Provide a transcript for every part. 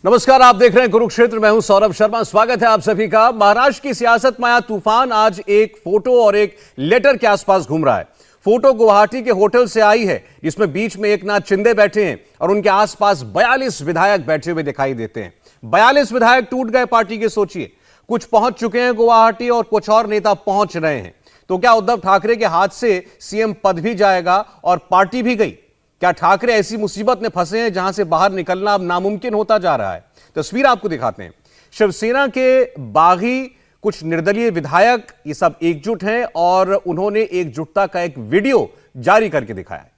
नमस्कार, आप देख रहे हैं कुरुक्षेत्र। मैं हूं सौरभ शर्मा। स्वागत है आप सभी का। महाराष्ट्र की सियासत में आया तूफान आज एक फोटो और एक लेटर के आसपास घूम रहा है। फोटो गुवाहाटी के होटल से आई है, जिसमें बीच में एकनाथ शिंदे बैठे हैं और उनके आसपास 42 विधायक बैठे हुए दिखाई देते हैं। 42 विधायक टूट गए पार्टी के। सोचिए, कुछ पहुंच चुके हैं गुवाहाटी और कुछ और नेता पहुंच रहे हैं। तो क्या उद्धव ठाकरे के हाथ से सीएम पद भी जाएगा और पार्टी भी गई? क्या ठाकरे ऐसी मुसीबत में फंसे हैं जहां से बाहर निकलना अब नामुमकिन होता जा रहा है? तस्वीर आपको दिखाते हैं। शिवसेना के बागी कुछ निर्दलीय विधायक ये सब एकजुट हैं और उन्होंने एकजुटता का एक वीडियो जारी करके दिखाया है।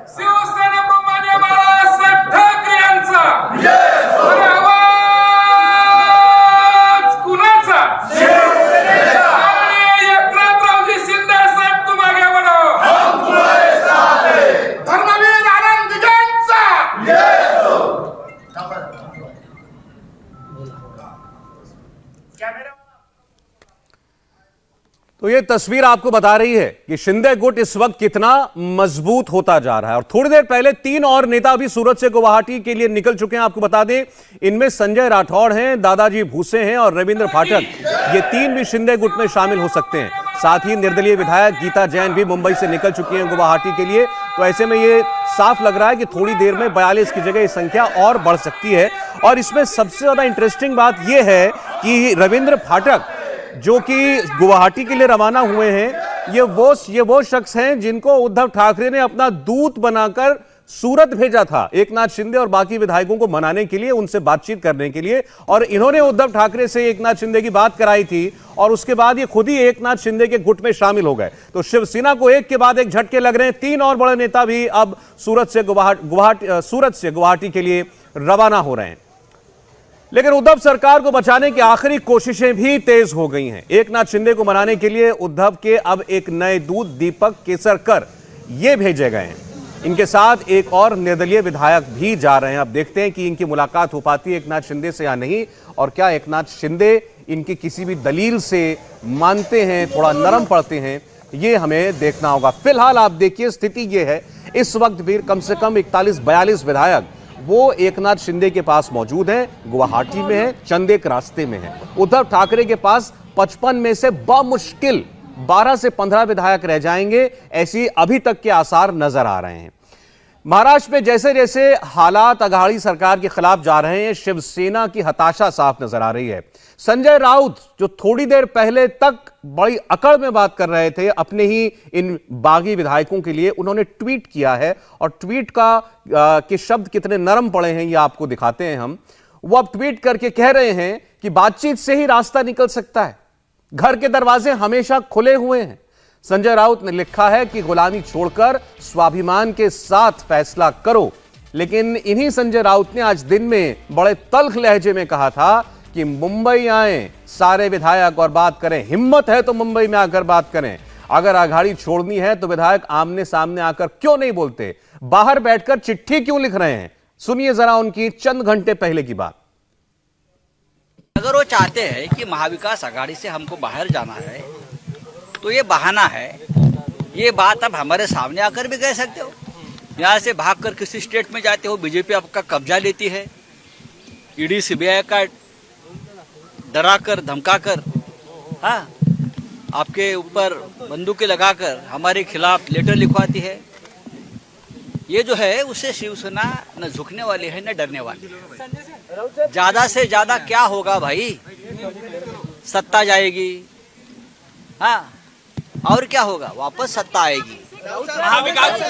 शिवसेना प्रमाणे बाळासाहेब ठाकरे यांचा आणि आवाज कुणाचा? शिवसेनेचा। आणि एकनाथरावजी शिंदे साहेब तुम आगे बढ़ो, हम तुम्हारे साथ हैं। धर्मवीर आनंद दिगंचा तो ये तस्वीर आपको बता रही है कि शिंदे गुट इस वक्त कितना मजबूत होता जा रहा है। और थोड़ी देर पहले 3 और नेता भी सूरत से गुवाहाटी के लिए निकल चुके हैं। आपको बता दें, इनमें संजय राठौड़ हैं, दादाजी भूसे हैं और रविंद्र फाटक। ये 3 भी शिंदे गुट में शामिल हो सकते हैं। साथ ही निर्दलीय विधायक गीता जैन भी मुंबई से निकल चुकी हैं गुवाहाटी के लिए। तो ऐसे में ये साफ लग रहा है कि थोड़ी देर में 42 की जगह ये संख्या और बढ़ सकती है। और इसमें सबसे ज्यादा इंटरेस्टिंग बात यह है कि रविंद्र फाटक जो कि गुवाहाटी के लिए रवाना हुए हैं, ये वो शख्स हैं जिनको उद्धव ठाकरे ने अपना दूत बनाकर सूरत भेजा था एकनाथ शिंदे और बाकी विधायकों को मनाने के लिए, उनसे बातचीत करने के लिए। और इन्होंने उद्धव ठाकरे से एकनाथ शिंदे की बात कराई थी और उसके बाद ये खुद ही एकनाथ शिंदे के गुट में शामिल हो गए। तो शिवसेना को एक के बाद एक झटके लग रहे हैं। 3 और बड़े नेता भी अब सूरत से गुवाहाटी के लिए रवाना हो रहे हैं। लेकिन उद्धव सरकार को बचाने की आखिरी कोशिशें भी तेज हो गई हैं। एकनाथ शिंदे को मनाने के लिए उद्धव के अब एक नए दूत दीपक केसरकर ये भेजे गए हैं। इनके साथ एक और निर्दलीय विधायक भी जा रहे हैं। अब देखते हैं कि इनकी मुलाकात हो पाती है एकनाथ शिंदे से या नहीं, और क्या एकनाथ शिंदे इनकी किसी भी दलील से मानते हैं, थोड़ा नरम पड़ते हैं, ये हमें देखना होगा। फिलहाल आप देखिए, स्थिति ये है इस वक्त भी कम से कम 41-42 विधायक वो एकनाथ शिंदे के पास मौजूद हैं, गुवाहाटी में है, चंद एक रास्ते में है। उद्धव ठाकरे के पास 55 में से बमुश्किल 12 से 15 विधायक रह जाएंगे, ऐसी अभी तक के आसार नजर आ रहे हैं। महाराष्ट्र में जैसे जैसे हालात अघाड़ी सरकार के खिलाफ जा रहे हैं, शिवसेना की हताशा साफ नजर आ रही है। संजय राउत जो थोड़ी देर पहले तक बड़ी अकड़ में बात कर रहे थे अपने ही इन बागी विधायकों के लिए, उन्होंने ट्वीट किया है। और ट्वीट के शब्द कितने नरम पड़े हैं ये आपको दिखाते हैं हम। वो अब ट्वीट करके कह रहे हैं कि बातचीत से ही रास्ता निकल सकता है, घर के दरवाजे हमेशा खुले हुए हैं। संजय राउत ने लिखा है कि गुलामी छोड़कर स्वाभिमान के साथ फैसला करो। लेकिन इन्हीं संजय राउत ने आज दिन में बड़े तल्ख लहजे में कहा था कि मुंबई आए सारे विधायक और बात करें, हिम्मत है तो मुंबई में आकर बात करें। अगर अघाड़ी छोड़नी है तो विधायक आमने सामने आकर क्यों नहीं बोलते, बाहर बैठकर चिट्ठी क्यों लिख रहे हैं? सुनिए जरा उनकी चंद घंटे पहले की बात। अगर वो चाहते हैं कि महाविकास आघाड़ी से हमको बाहर जाना है तो ये बहाना है। ये बात अब हमारे सामने आकर भी कह सकते हो। यहाँ से भागकर किसी स्टेट में जाते हो, बीजेपी आपका कब्जा लेती है, ईडी सीबीआई का डराकर धमकाकर, हाँ, आपके ऊपर बंदूकें लगाकर हमारे खिलाफ लेटर लिखवाती है। ये जो है उससे शिवसेना न झुकने वाली है न डरने वाली है। ज्यादा से ज्यादा क्या होगा भाई, सत्ता जाएगी, हाँ, और क्या होगा, वापस सत्ता आएगी। महाविकास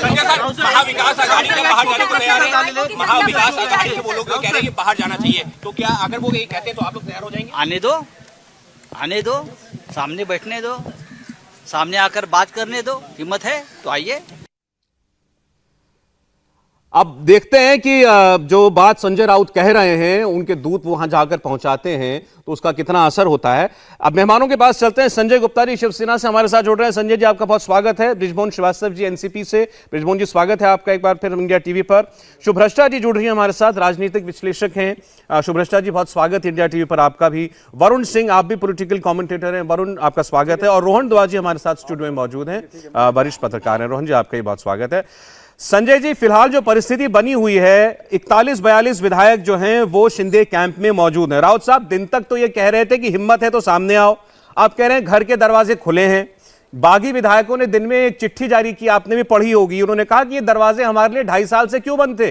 आघाड़ी से बाहर जाने को तैयार है। महाविकास आघाड़ी से वो लोग कह रहे हैं कि बाहर जाना चाहिए, तो क्या अगर वो ये कहते हैं तो आप लोग तैयार हो जाएंगे? आने दो, सामने बैठने दो, सामने आकर बात करने दो। हिम्मत है तो आइए। अब देखते हैं कि जो बात संजय राउत कह रहे हैं उनके दूत वहां जाकर पहुंचाते हैं तो उसका कितना असर होता है। अब मेहमानों के पास चलते हैं। संजय गुप्ता जी शिवसेना से हमारे साथ जुड़ रहे हैं। संजय जी, आपका बहुत स्वागत है। बृजमोहन श्रीवास्तव जी एनसीपी से, बृजमोहन जी स्वागत है आपका एक बार फिर इंडिया टीवी पर। शुभ्रष्टा जी जुड़ रही है हमारे साथ, राजनीतिक विश्लेषक हैं। शुभ्रष्टा जी बहुत स्वागत इंडिया टीवी पर आपका भी। वरुण सिंह, आप भी पॉलिटिकल कमेंटेटर हैं। वरुण, आपका स्वागत है। और रोहन दुआ जी हमारे साथ स्टूडियो में मौजूद हैं, वरिष्ठ पत्रकार हैं। रोहन जी, आपका भी बहुत स्वागत है। संजय जी, फिलहाल जो परिस्थिति बनी हुई है, 41-42 विधायक जो हैं वो शिंदे कैंप में मौजूद हैं। राउत साहब दिन तक तो ये कह रहे थे कि हिम्मत है तो सामने आओ, आप कह रहे हैं घर के दरवाजे खुले हैं। बागी विधायकों ने दिन में एक चिट्ठी जारी की, आपने भी पढ़ी होगी, उन्होंने कहा कि ये दरवाजे हमारे लिए 2.5 साल से क्यों बंद थे।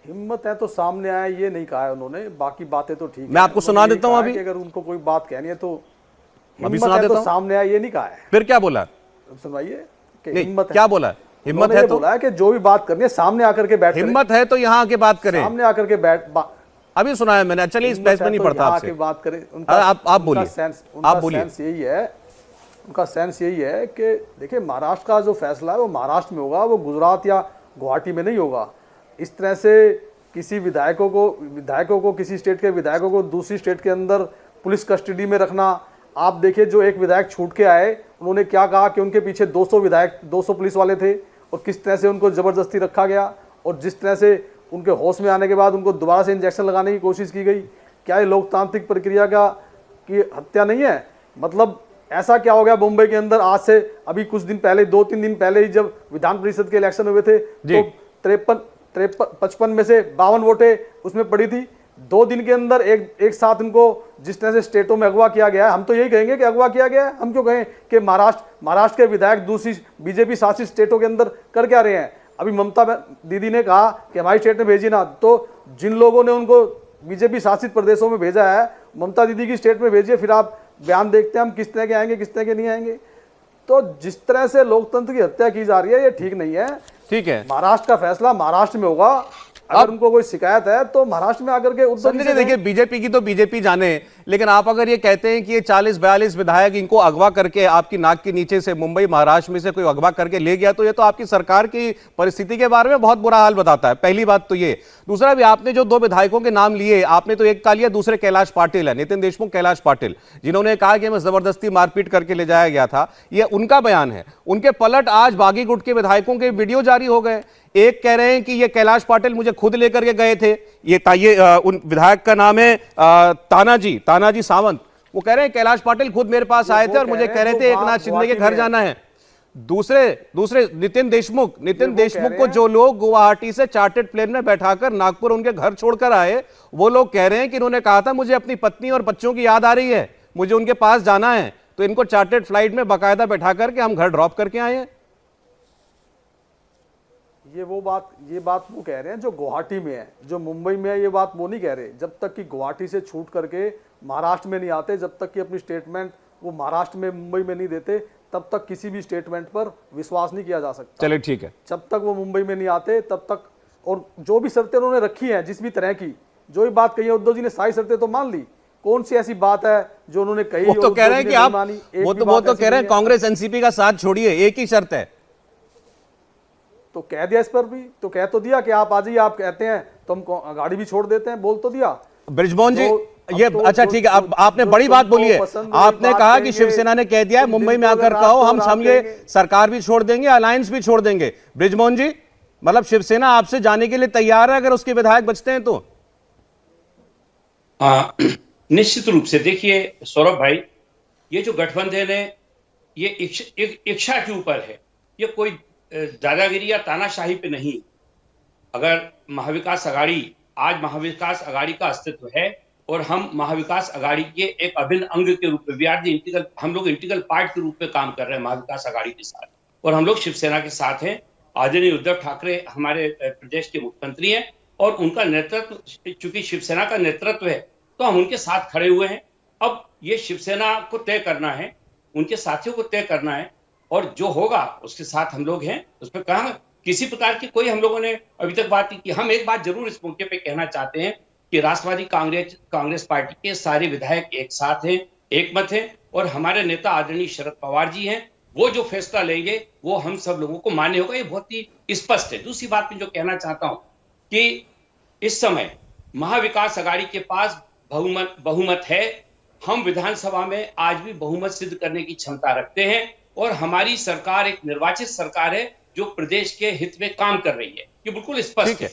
हिम्मत है तो सामने आए, ये नहीं कहा है उन्होंने। बाकी बातें तो ठीक है, मैं आपको सुना देता हूं अभी। अगर उनको कोई बात कहनी है तो अभी हिम्मत सुना है देता तो हूं। सामने आए, ये नहीं कहा है। फिर क्या बोला? सुनवाइए कि नहीं, हिम्मत है। क्या बोला? हिम्मत उन्होंने है ये तो बोला है कि जो भी बात करनी है सामने आकर के बैठ, हिम्मत है तो यहां आके बात करें। सामने आकर के अभी सुना है मैंने, चलिए इस बहस में नहीं पड़ता आपसे। बात करें। आप बोलिए, आप बोलिए। यही है, उनका सेंस यही है कि देखिए महाराष्ट्र का जो फैसला है वो महाराष्ट्र में होगा, वो गुजरात या गुवाहाटी में नहीं होगा। इस तरह से किसी विधायकों को किसी स्टेट के विधायकों को दूसरी स्टेट के अंदर पुलिस कस्टडी में रखना। आप देखिए जो एक विधायक छूट के आए, उन्होंने क्या कहा कि उनके पीछे 200 पुलिस वाले थे और किस तरह से उनको ज़बरदस्ती रखा गया, और जिस तरह से उनके होश में आने के बाद उनको दोबारा से इंजेक्शन लगाने की कोशिश की गई। क्या ये लोकतांत्रिक प्रक्रिया की हत्या नहीं है? मतलब ऐसा क्या हो गया मुंबई के अंदर, आज से अभी कुछ दिन पहले, 2-3 दिन पहले ही जब विधान परिषद के इलेक्शन हुए थे तो 55 में से 52 वोटें उसमें पड़ी थी। 2 दिन के अंदर एक साथ इनको जिस तरह से स्टेटों में अगवा किया गया है, हम तो यही कहेंगे कि अगवा किया गया है। हम क्यों कहें कि महाराष्ट्र के विधायक दूसरी बीजेपी शासित स्टेटों के अंदर कर क्या रहे हैं? अभी ममता दीदी ने कहा कि हमारी स्टेट में भेजी ना, तो जिन लोगों ने उनको बीजेपी शासित प्रदेशों में भेजा है, ममता दीदी की स्टेट में भेजिए, फिर आप बयान देखते हैं हम किस तरह के आएंगे, किस तरह के नहीं आएंगे। तो जिस तरह से लोकतंत्र की हत्या की जा रही है, ये ठीक नहीं है। ठीक है, महाराष्ट्र का फैसला महाराष्ट्र में होगा। अगर उनको कोई शिकायत है तो महाराष्ट्र में आकर के उद्धव जी से देखिए बीजेपी की तो बीजेपी जाने, लेकिन आप अगर ये कहते हैं कि ये 40-42 विधायक इनको अगवा करके आपकी नाक के नीचे से मुंबई महाराष्ट्र में से कोई अगवा करके ले गया, तो ये तो आपकी सरकार की परिस्थिति के बारे में बहुत बुरा हाल बताता है। पहली बात तो ये। दूसरा, भी आपने जो 2 विधायकों के नाम लिए, आपने तो एक का लिया, दूसरे कैलाश पाटिल है, नितिन देशमुख, कैलाश पाटिल, जिन्होंने कहा कि हमें जबरदस्ती मारपीट करके ले जाया गया था। ये उनका बयान है। उनके पलट आज बागी गुट के विधायकों के वीडियो जारी हो गए। एक कह रहे हैं कि ये कैलाश पाटिल मुझे खुद लेकर के गए थे। ये उन विधायक का नाम है तानाजी सावंत। वो कह रहे हैं कैलाश पाटिल खुद मेरे पास आए थे और मुझे कह रहे थे एकनाथ शिंदे के घर जाना है। दूसरे नितिन देशमुख को जो लोग गुवाहाटी से चार्टर्ड प्लेन में बैठाकर नागपुर उनके घर छोड़कर आए, वो लोग कह रहे हैं कि इन्होंने कहा था मुझे अपनी पत्नी और बच्चों की याद आ रही है, मुझे उनके पास जाना है, तो इनको चार्टर्ड फ्लाइट में बाकायदा बैठा करके हम घर ड्रॉप करके आए हैं। ये बात वो कह रहे हैं जो गुवाहाटी में है, जो मुंबई में है, ये बात वो नहीं कह रहे। जब तक कि गुवाहाटी से छूट करके महाराष्ट्र में नहीं आते, जब तक कि अपनी स्टेटमेंट वो महाराष्ट्र में मुंबई में नहीं देते, तब तक किसी भी स्टेटमेंट पर विश्वास नहीं किया जा सकता। चलिए ठीक है। जब तक वो मुंबई में नहीं आते तब तक, और जो भी शर्तें उन्होंने रखी हैं, जिस भी तरह की जो भी बात कही है, उद्धव जी ने सारी शर्तें तो मान ली। कौन सी ऐसी बात है जो उन्होंने कही? वो तो कह रहे हैं कि आप वो तो कह रहे हैं कांग्रेस एनसीपी का साथ छोड़िए, एक ही शर्त है। तो कह दिया, इस पर भी तो कह तो दिया कि आप आ जाइए, आप कहते हैं तो हम गाड़ी भी छोड़ देते हैं, बोल तो दिया। ब्रिजमोहन जी ये अच्छा ठीक है, अब आपने बड़ी बात बोली है। आपने कहा कि शिवसेना ने कह दिया है मुंबई में आकर कहो, हम ये सरकार भी छोड़ देंगे, अलायंस भी छोड़ देंगे। ब्रिजमोहन जी, मतलब शिवसेना आपसे जाने के लिए तैयार है अगर उसके विधायक बचते हैं तो? निश्चित रूप से। देखिए सौरभ भाई, ये जो गठबंधन है ये इच्छा के ऊपर है, ये कोई दादागिरी या तानाशाही पे नहीं। अगर महाविकास अघाड़ी, आज महाविकास अघाड़ी का अस्तित्व है और हम महाविकास अघाड़ी के एक अभिन्न अंग के रूप में हम लोग इंटीग्रल पार्ट के रूप में काम कर रहे हैं महाविकास अघाड़ी के साथ, और हम लोग शिवसेना के साथ हैं। आदरणीय उद्धव ठाकरे हमारे प्रदेश के मुख्यमंत्री हैं और उनका नेतृत्व, चूंकि शिवसेना का नेतृत्व है तो हम उनके साथ खड़े हुए हैं। अब ये शिवसेना को तय करना है, उनके साथियों को तय करना है, और जो होगा उसके साथ हम लोग हैं। उस पर कहा किसी प्रकार की कोई हम लोगों ने अभी तक बात नहीं की। हम एक बात जरूर इस मौके पे कहना चाहते हैं कि राष्ट्रवादी कांग्रेस पार्टी के सारे विधायक एक साथ हैं, एक मत हैं, और हमारे नेता आदरणीय शरद पवार जी हैं, वो जो फैसला लेंगे वो हम सब लोगों को मान्य होगा, ये बहुत ही स्पष्ट है। दूसरी बात मैं जो कहना चाहता हूं कि इस समय महाविकास अघाड़ी के पास बहुमत है। हम विधानसभा में आज भी बहुमत सिद्ध करने की क्षमता रखते हैं, और हमारी सरकार एक निर्वाचित सरकार है जो प्रदेश के हित में काम कर रही है, ये बिल्कुल स्पष्ट है।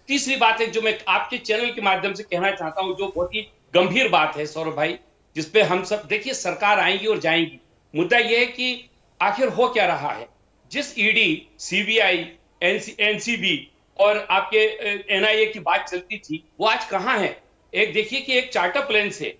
तीसरी बात है जो मैं आपके चैनल के माध्यम से कहना चाहता हूं, जो बहुत ही गंभीर बात है सौरभ भाई, जिसपे हम सब, देखिए सरकार आएंगी और जाएंगी, मुद्दा यह है कि आखिर हो क्या रहा है? जिस ईडी, सीबीआई, एनसीबी और आपके एनआईए की बात चलती थी, वो आज कहां है? एक देखिए कि एक चार्टर प्लेन से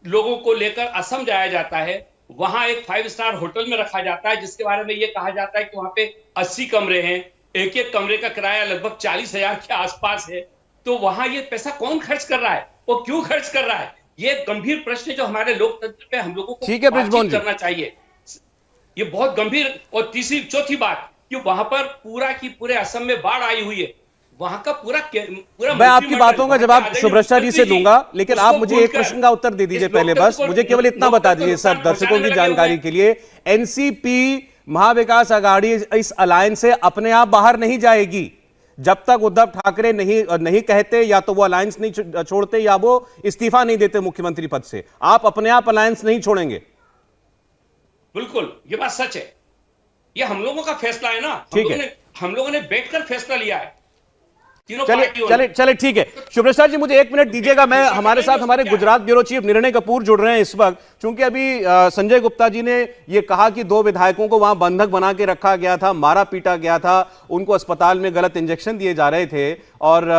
लोगों को लेकर असम जाया जाता है, वहां एक 5 स्टार होटल में रखा जाता है, जिसके बारे में यह कहा जाता है कि वहां पे 80 कमरे हैं, एक एक कमरे का किराया लगभग 40,000 के आसपास है। तो वहां ये पैसा कौन खर्च कर रहा है और क्यों खर्च कर रहा है? ये गंभीर प्रश्न जो हमारे लोकतंत्र पे हम लोगों को ठीक है बृजमोहन बातचीत जी, करना चाहिए। ये बहुत गंभीर। और तीसरी चौथी बात कि वहां पर पूरा की पूरे असम में बाढ़ आई हुई है, वहां का पूरा मैं आपकी बातों का जवाब सुभ्रष्टा जी से दूंगा, लेकिन आप मुझे एक प्रश्न का उत्तर दे दीजिए पहले। बस मुझे केवल इतना बता दीजिए सर, दर्शकों की जानकारी के लिए, एनसीपी महाविकास आघाड़ी इस अलायंस से अपने आप बाहर नहीं जाएगी जब तक उद्धव ठाकरे नहीं कहते, या तो वो अलायंस नहीं छोड़ते या वो इस्तीफा नहीं देते मुख्यमंत्री पद से। आप अपने आप अलायंस नहीं छोड़ेंगे? बिल्कुल, ये बात सच है। ये हम लोगों का फैसला है ना, ठीक है, हम लोगों ने बैठकर फैसला लिया है तीनों चलिए पार्टियों चलिए चलिए ठीक है। शुभ्रष्टा जी मुझे 1 मिनट दीजिएगा, मैं हमारे साथ हमारे गुजरात ब्यूरो चीफ निर्णय कपूर जुड़ रहे हैं इस वक्त, क्योंकि अभी संजय गुप्ता जी ने यह कहा कि 2 विधायकों को वहां बंधक बना के रखा गया था, मारा पीटा गया था, उनको अस्पताल में गलत इंजेक्शन दिए जा रहे थे और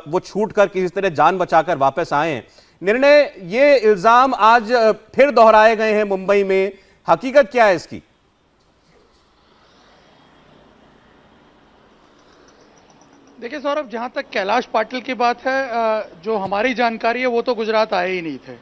वो छूट कर किसी तरह जान बचाकर वापस आए हैं। निर्णय, ये इल्जाम आज फिर दोहराए गए हैं मुंबई में, हकीकत क्या है इसकी? देखिए सौरभ, जहाँ तक कैलाश पाटिल की बात है, जो हमारी जानकारी है वो तो गुजरात आए ही नहीं थे।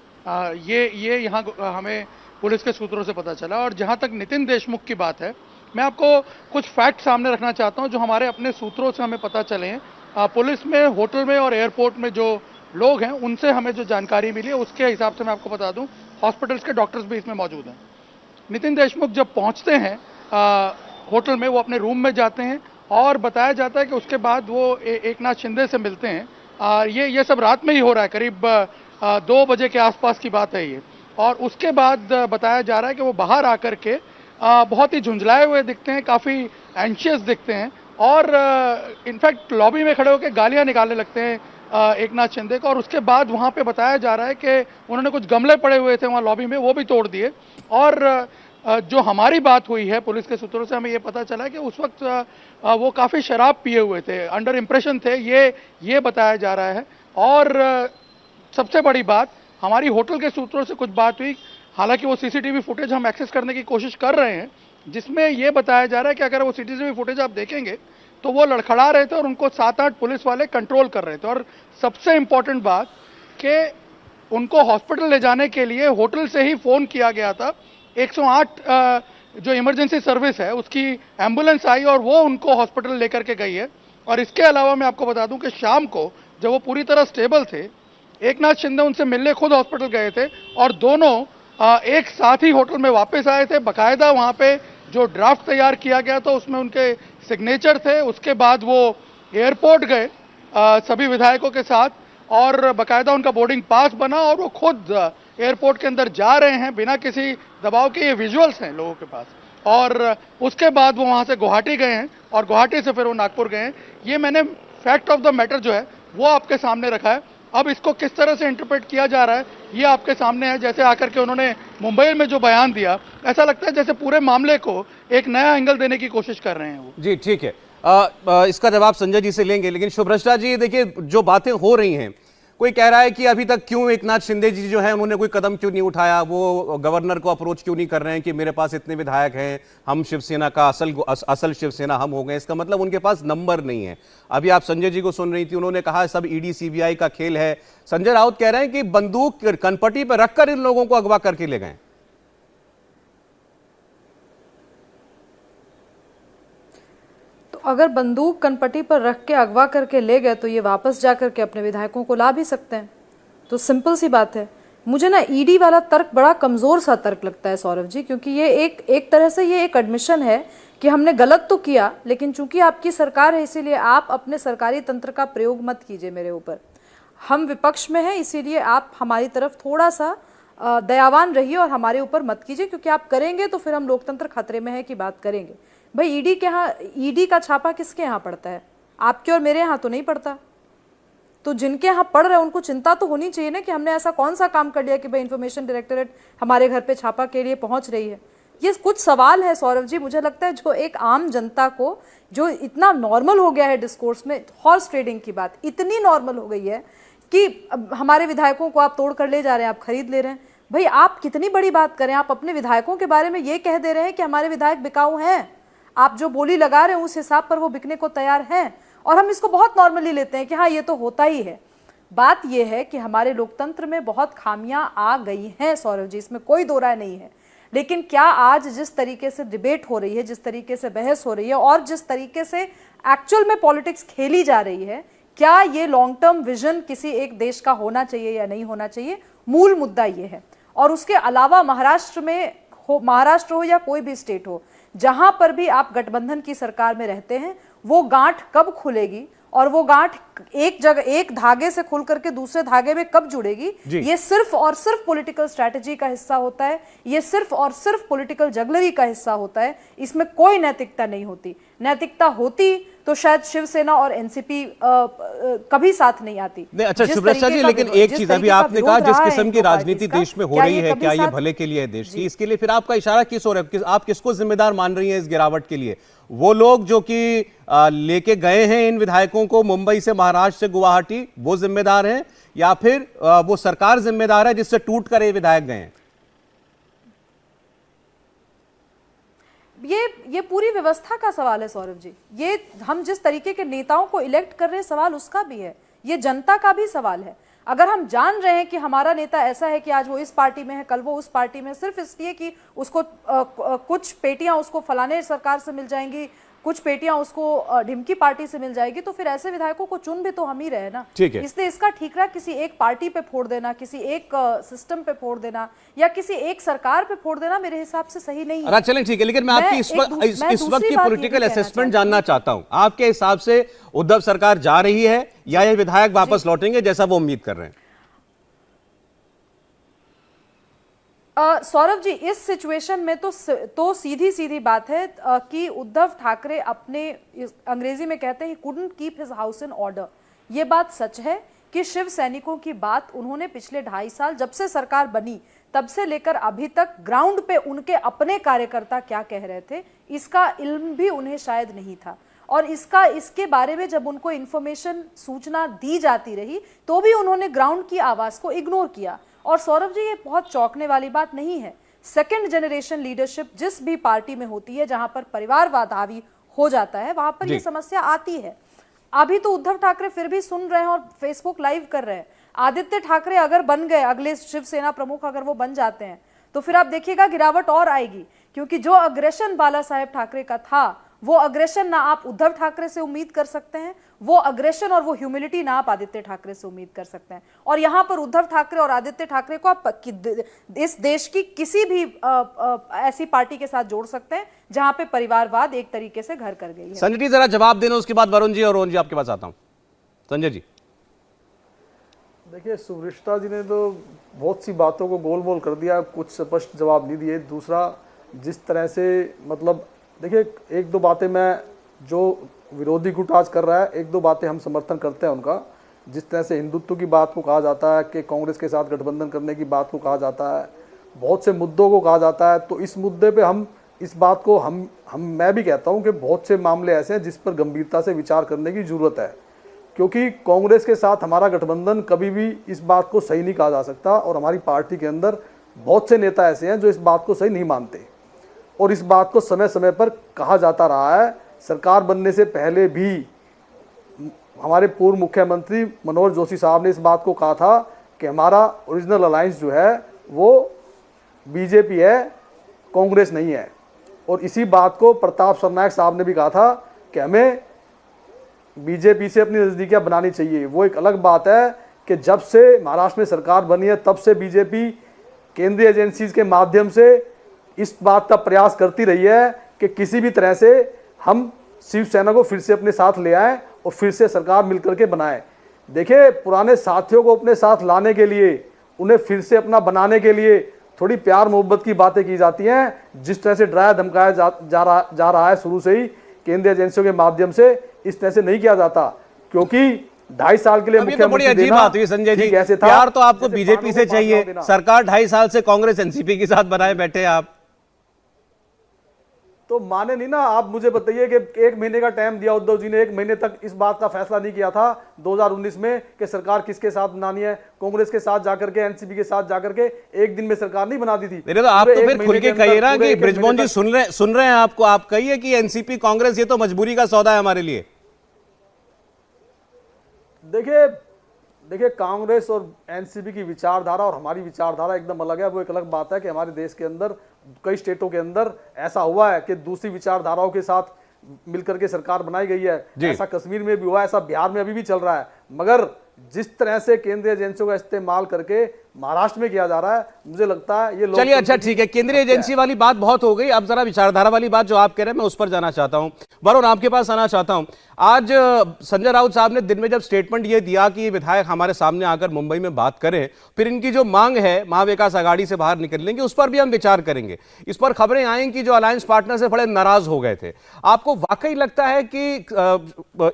ये यहाँ हमें पुलिस के सूत्रों से पता चला। और जहाँ तक नितिन देशमुख की बात है, मैं आपको कुछ फैक्ट सामने रखना चाहता हूँ जो हमारे अपने सूत्रों से हमें पता चले हैं। पुलिस में, होटल में और एयरपोर्ट में जो लोग हैं उनसे हमें जो जानकारी मिली है उसके हिसाब से मैं आपको बता दूँ, हॉस्पिटल्स के डॉक्टर्स भी इसमें मौजूद हैं। नितिन देशमुख जब पहुँचते हैं होटल में, वो अपने रूम में जाते हैं और बताया जाता है कि उसके बाद वो एकनाथ शिंदे से मिलते हैं। ये सब रात में ही हो रहा है, करीब 2 बजे के आसपास की बात है ये। और उसके बाद बताया जा रहा है कि वो बाहर आकर के बहुत ही झुंझलाए हुए दिखते हैं, काफ़ी एंशियस दिखते हैं और इनफैक्ट लॉबी में खड़े होकर गालियां निकालने लगते हैं एकनाथ शिंदे को। और उसके बाद वहाँ पे बताया जा रहा है कि उन्होंने कुछ गमले पड़े हुए थे वहाँ लॉबी में, वो भी तोड़ दिए। और जो हमारी बात हुई है पुलिस के सूत्रों से, हमें ये पता चला कि उस वक्त वो काफ़ी शराब पिए हुए थे, अंडर इम्प्रेशन थे, ये बताया जा रहा है। और सबसे बड़ी बात, हमारी होटल के सूत्रों से कुछ बात हुई, हालांकि वो सीसीटीवी फुटेज हम एक्सेस करने की कोशिश कर रहे हैं, जिसमें ये बताया जा रहा है कि अगर वो सीसीटीवी फुटेज आप देखेंगे तो वो लड़खड़ा रहे थे और उनको 7-8 पुलिस वाले कंट्रोल कर रहे थे। और सबसे इम्पोर्टेंट बात कि उनको हॉस्पिटल ले जाने के लिए होटल से ही फ़ोन किया गया था। 108 जो इमरजेंसी सर्विस है उसकी एम्बुलेंस आई और वो उनको हॉस्पिटल लेकर के गई है। और इसके अलावा मैं आपको बता दूं कि शाम को जब वो पूरी तरह स्टेबल थे, एकनाथ शिंदे उनसे मिलने खुद हॉस्पिटल गए थे और दोनों एक साथ ही होटल में वापस आए थे। बाकायदा वहाँ पे जो ड्राफ्ट तैयार किया गया था उसमें उनके सिग्नेचर थे। उसके बाद वो एयरपोर्ट गए सभी विधायकों के साथ और बाकायदा उनका बोर्डिंग पास बना और वो खुद एयरपोर्ट के अंदर जा रहे हैं बिना किसी दबाव के। ये विजुअल्स हैं लोगों के पास। और उसके बाद वो वहाँ से गुवाहाटी गए हैं और गुवाहाटी से फिर वो नागपुर गए हैं। ये मैंने फैक्ट ऑफ द मैटर जो है वो आपके सामने रखा है। अब इसको किस तरह से इंटरप्रेट किया जा रहा है ये आपके सामने है। जैसे आकर के उन्होंने मुंबई में जो बयान दिया, ऐसा लगता है जैसे पूरे मामले को एक नया एंगल देने की कोशिश कर रहे हैं वो। जी ठीक है, इसका जवाब संजय जी से लेंगे, लेकिन शुभ्रष्टा जी देखिए, जो बातें हो रही हैं, कोई कह रहा है कि अभी तक क्यों एकनाथ शिंदे जी जो है उन्होंने कोई कदम क्यों नहीं उठाया, वो गवर्नर को अप्रोच क्यों नहीं कर रहे हैं कि मेरे पास इतने विधायक हैं, हम शिवसेना का असल शिवसेना हम हो गए। इसका मतलब उनके पास नंबर नहीं है। अभी आप संजय जी को सुन रही थी, उन्होंने कहा सब ईडी सीबीआई का खेल है। संजय राउत कह रहे हैं कि बंदूक कनपटी पर रखकर इन लोगों को अगवा करके ले गए। अगर बंदूक कनपटी पर रख के अगवा करके ले गए तो ये वापस जा करके अपने विधायकों को ला भी सकते हैं। तो सिंपल सी बात है। मुझे ना ईडी वाला तर्क बड़ा कमज़ोर सा तर्क लगता है सौरभ जी, क्योंकि ये एक तरह से ये एक एडमिशन है कि हमने गलत तो किया, लेकिन चूंकि आपकी सरकार है इसीलिए आप अपने सरकारी तंत्र का प्रयोग मत कीजिए मेरे ऊपर। हम विपक्ष में हैं इसीलिए आप हमारी तरफ थोड़ा सा दयावान रहिए और हमारे ऊपर मत कीजिए, क्योंकि आप करेंगे तो फिर हम लोकतंत्र खतरे में है की बात करेंगे। भाई ईडी के यहाँ, ईडी का छापा किसके यहाँ पड़ता है? आपके और मेरे यहाँ तो नहीं पड़ता। तो जिनके यहाँ पड़ रहे हैं उनको चिंता तो होनी चाहिए ना कि हमने ऐसा कौन सा काम कर लिया कि भाई इंफॉर्मेशन डायरेक्टरेट हमारे घर पे छापा के लिए पहुंच रही है। ये कुछ सवाल है सौरभ जी, मुझे लगता है जो एक आम जनता को, जो इतना नॉर्मल हो गया है डिस्कोर्स में, हॉर्स ट्रेडिंग की बात इतनी नॉर्मल हो गई है कि हमारे विधायकों को आप तोड़ कर ले जा रहे हैं, आप खरीद ले रहे हैं। भाई आप कितनी बड़ी बात करें, आप अपने विधायकों के बारे में ये कह दे रहे हैं कि हमारे विधायक बिकाऊ हैं, आप जो बोली लगा रहे हैं उस हिसाब पर वो बिकने को तैयार हैं, और हम इसको बहुत नॉर्मली लेते हैं कि हाँ ये तो होता ही है। बात यह है कि हमारे लोकतंत्र में बहुत खामियां आ गई हैं सौरभ जी, इसमें कोई दो राय नहीं है। लेकिन क्या आज जिस तरीके से डिबेट हो रही है, जिस तरीके से बहस हो रही है और जिस तरीके से एक्चुअल में पॉलिटिक्स खेली जा रही है, क्या ये लॉन्ग टर्म विजन किसी एक देश का होना चाहिए या नहीं होना चाहिए, मूल मुद्दा ये है। और उसके अलावा महाराष्ट्र हो या कोई भी स्टेट हो, जहां पर भी आप गठबंधन की सरकार में रहते हैं, वो गांठ कब खुलेगी और वो गांठ एक जगह, एक धागे से खुल करके दूसरे धागे में कब जुड़ेगी, ये सिर्फ और सिर्फ पॉलिटिकल स्ट्रैटेजी का हिस्सा होता है, ये सिर्फ और सिर्फ पॉलिटिकल जगलरी का हिस्सा होता है। इसमें कोई नैतिकता नहीं होती। नैतिकता होती तो शायद शिवसेना और एनसीपी कभी साथ नहीं आती। अच्छा शिवराज जी, लेकिन एक चीज अभी आपने कहा, जिस किस्म की राजनीति देश में हो रही है, क्या ये भले के लिए है देश की? इसके लिए फिर आपका इशारा किस ओर है? आप किसको जिम्मेदार मान रही हैं इस गिरावट के लिए? वो लोग जो कि लेके गए हैं इन विधायकों को मुंबई से, महाराष्ट्र से गुवाहाटी, वो जिम्मेदार हैं, या फिर वो सरकार जिम्मेदार है जिससे टूट कर ये विधायक गए हैं? ये पूरी व्यवस्था का सवाल है सौरभ जी। ये हम जिस तरीके के नेताओं को इलेक्ट कर रहे हैं, सवाल उसका भी है, ये जनता का भी सवाल है। अगर हम जान रहे हैं कि हमारा नेता ऐसा है कि आज वो इस पार्टी में है, कल वो उस पार्टी में, सिर्फ इसलिए कि उसको कुछ पेटियां उसको फलाने सरकार से मिल जाएंगी, कुछ पेटियां उसको ढिमकी पार्टी से मिल जाएगी, तो फिर ऐसे विधायकों को चुन भी तो हम ही रहे ना। इसलिए इसका ठीकरा किसी एक पार्टी पे फोड़ देना, किसी एक सिस्टम पे फोड़ देना या किसी एक सरकार पे फोड़ देना मेरे हिसाब से सही नहीं है। चलें ठीक है, लेकिन मैं आपकी इस वक्त की पॉलिटिकल असेसमेंट जानना चाहता हूं। आपके हिसाब से उद्धव सरकार जा रही है या ये विधायक वापस लौटेंगे जैसा वो उम्मीद कर रहे हैं? सौरभ जी, इस सिचुएशन में तो सीधी सीधी बात है कि उद्धव ठाकरे अपने, अंग्रेजी में कहते हैं, couldn't keep his house in order। ये बात सच है कि शिव सैनिकों की बात उन्होंने पिछले 2.5 साल, जब से सरकार बनी तब से लेकर अभी तक ग्राउंड पे उनके अपने कार्यकर्ता क्या कह रहे थे, इसका इल्म भी उन्हें शायद नहीं था। और इसके बारे में जब उनको इंफॉर्मेशन, सूचना दी जाती रही तो भी उन्होंने ग्राउंड की आवाज को इग्नोर किया। और सौरभ जी, ये बहुत चौंकने वाली बात नहीं है। सेकंड जनरेशन लीडरशिप जिस भी पार्टी में होती है, जहां पर परिवारवाद हावी हो जाता है, वहां पर ये समस्या आती है। अभी तो उद्धव ठाकरे फिर भी सुन रहे हैं और फेसबुक लाइव कर रहे हैं। आदित्य ठाकरे अगर बन गए, अगले शिवसेना प्रमुख अगर वो बन जाते हैं, तो फिर आप देखिएगा गिरावट और आएगी। क्योंकि जो अग्रेशन बाला साहेब ठाकरे का था, वो अग्रेशन ना आप उद्धव ठाकरे से उम्मीद कर सकते हैं, वो अग्रेशन और वो ह्यूमिलिटी ना आप आदित्य ठाकरे से उम्मीद कर सकते हैं। और यहां पर उद्धव ठाकरे और आदित्य ठाकरे को आप इस देश की किसी भी ऐसी पार्टी के साथ जोड़ सकते हैं जहां पे परिवारवाद एक तरीके से घर कर गई है। संजय जी जरा जवाब देना, उसके बाद वरुण जी और रोहन जी आपके पास आता हूं। संजय जी, देखिए, सुवृष्टा जी ने तो बहुत सी बातों को गोल मोल कर दिया, कुछ स्पष्ट जवाब नहीं दिए। दूसरा, जिस तरह से मतलब देखिए, एक दो बातें मैं, जो विरोधी गुट आज कर रहा है, एक दो बातें हम समर्थन करते हैं उनका। जिस तरह से हिंदुत्व की बात को कहा जाता है, कि कांग्रेस के साथ गठबंधन करने की बात को कहा जाता है, बहुत से मुद्दों को कहा जाता है, तो इस मुद्दे पे हम इस बात को मैं भी कहता हूं कि बहुत से मामले ऐसे हैं जिस पर गंभीरता से विचार करने की ज़रूरत है। क्योंकि कांग्रेस के साथ हमारा गठबंधन कभी भी इस बात को सही नहीं कहा जा सकता, और हमारी पार्टी के अंदर बहुत से नेता ऐसे हैं जो इस बात को सही नहीं मानते, और इस बात को समय समय पर कहा जाता रहा है। सरकार बनने से पहले भी हमारे पूर्व मुख्यमंत्री मनोहर जोशी साहब ने इस बात को कहा था कि हमारा ओरिजिनल अलायंस जो है वो बीजेपी है, कांग्रेस नहीं है। और इसी बात को प्रताप सरनायक साहब ने भी कहा था कि हमें बीजेपी से अपनी नज़दीकियां बनानी चाहिए। वो एक अलग बात है कि जब से महाराष्ट्र में सरकार बनी है, तब से बीजेपी केंद्रीय एजेंसीज के माध्यम से इस बात का प्रयास करती रही है कि किसी भी तरह से हम शिवसेना को फिर से अपने साथ ले आएं और फिर से सरकार मिलकर के बनाएं। देखिए, पुराने साथियों को अपने साथ लाने के लिए, उन्हें फिर से अपना बनाने के लिए थोड़ी प्यार मोहब्बत की बातें की जाती हैं। जिस तरह से डराया धमकाया जा रहा है शुरू से ही केंद्रीय एजेंसियों के माध्यम से, इस तरह से नहीं किया जाता। क्योंकि 2.5 साल के लिए मुख्यमंत्री अजीब बात हुई संजय जी, प्यार तो आपको बीजेपी से चाहिए, सरकार 2.5 साल से कांग्रेस एनसीपी के साथ बनाए बैठे आप। तो माने नहीं ना। आप मुझे बताइए कि 1 महीने का टाइम दिया उद्धव जी ने, 1 महीने तक इस बात का फैसला नहीं किया था 2019 में कि सरकार किसके साथ बनानी है, कांग्रेस के साथ जाकर के, एनसीपी के साथ जाकर के 1 दिन में सरकार नहीं बना दी थी। तो आप तो फिर खुल के कहिए ना कि बृजमोहन जी सुन रहे हैं आपको, आप कहिए कि एनसीपी कांग्रेस ये तो मजबूरी का सौदा है हमारे लिए। देखिए कांग्रेस और एनसीपी की विचारधारा और हमारी विचारधारा एकदम अलग है। वो एक अलग बात है कि हमारे देश के अंदर कई स्टेटों के अंदर ऐसा हुआ है कि दूसरी विचारधाराओं के साथ मिलकर के सरकार बनाई गई है। ऐसा कश्मीर में भी हुआ है, ऐसा बिहार में अभी भी चल रहा है। मगर जिस तरह से केंद्रीय एजेंसियों का इस्तेमाल करके महाराष्ट्र में किया जा रहा है, मुझे लगता है ये लोग। चलिए अच्छा ठीक है, केंद्रीय एजेंसी वाली बात बहुत हो गई, अब जरा विचारधारा वाली बात जो आप कह रहे हैं मैं उस पर जाना चाहता हूं। वरुण, आपके पास आना चाहता हूं। आज संजय राउत साहब ने दिन में जब स्टेटमेंट ये दिया कि विधायक हमारे सामने आकर मुंबई में बात करें, फिर इनकी जो मांग है महाविकास आघाड़ी से बाहर निकलने की, उस पर भी हम विचार करेंगे। इस पर खबरें आई कि जो अलायंस पार्टनर से बड़े नाराज हो गए थे। आपको वाकई लगता है कि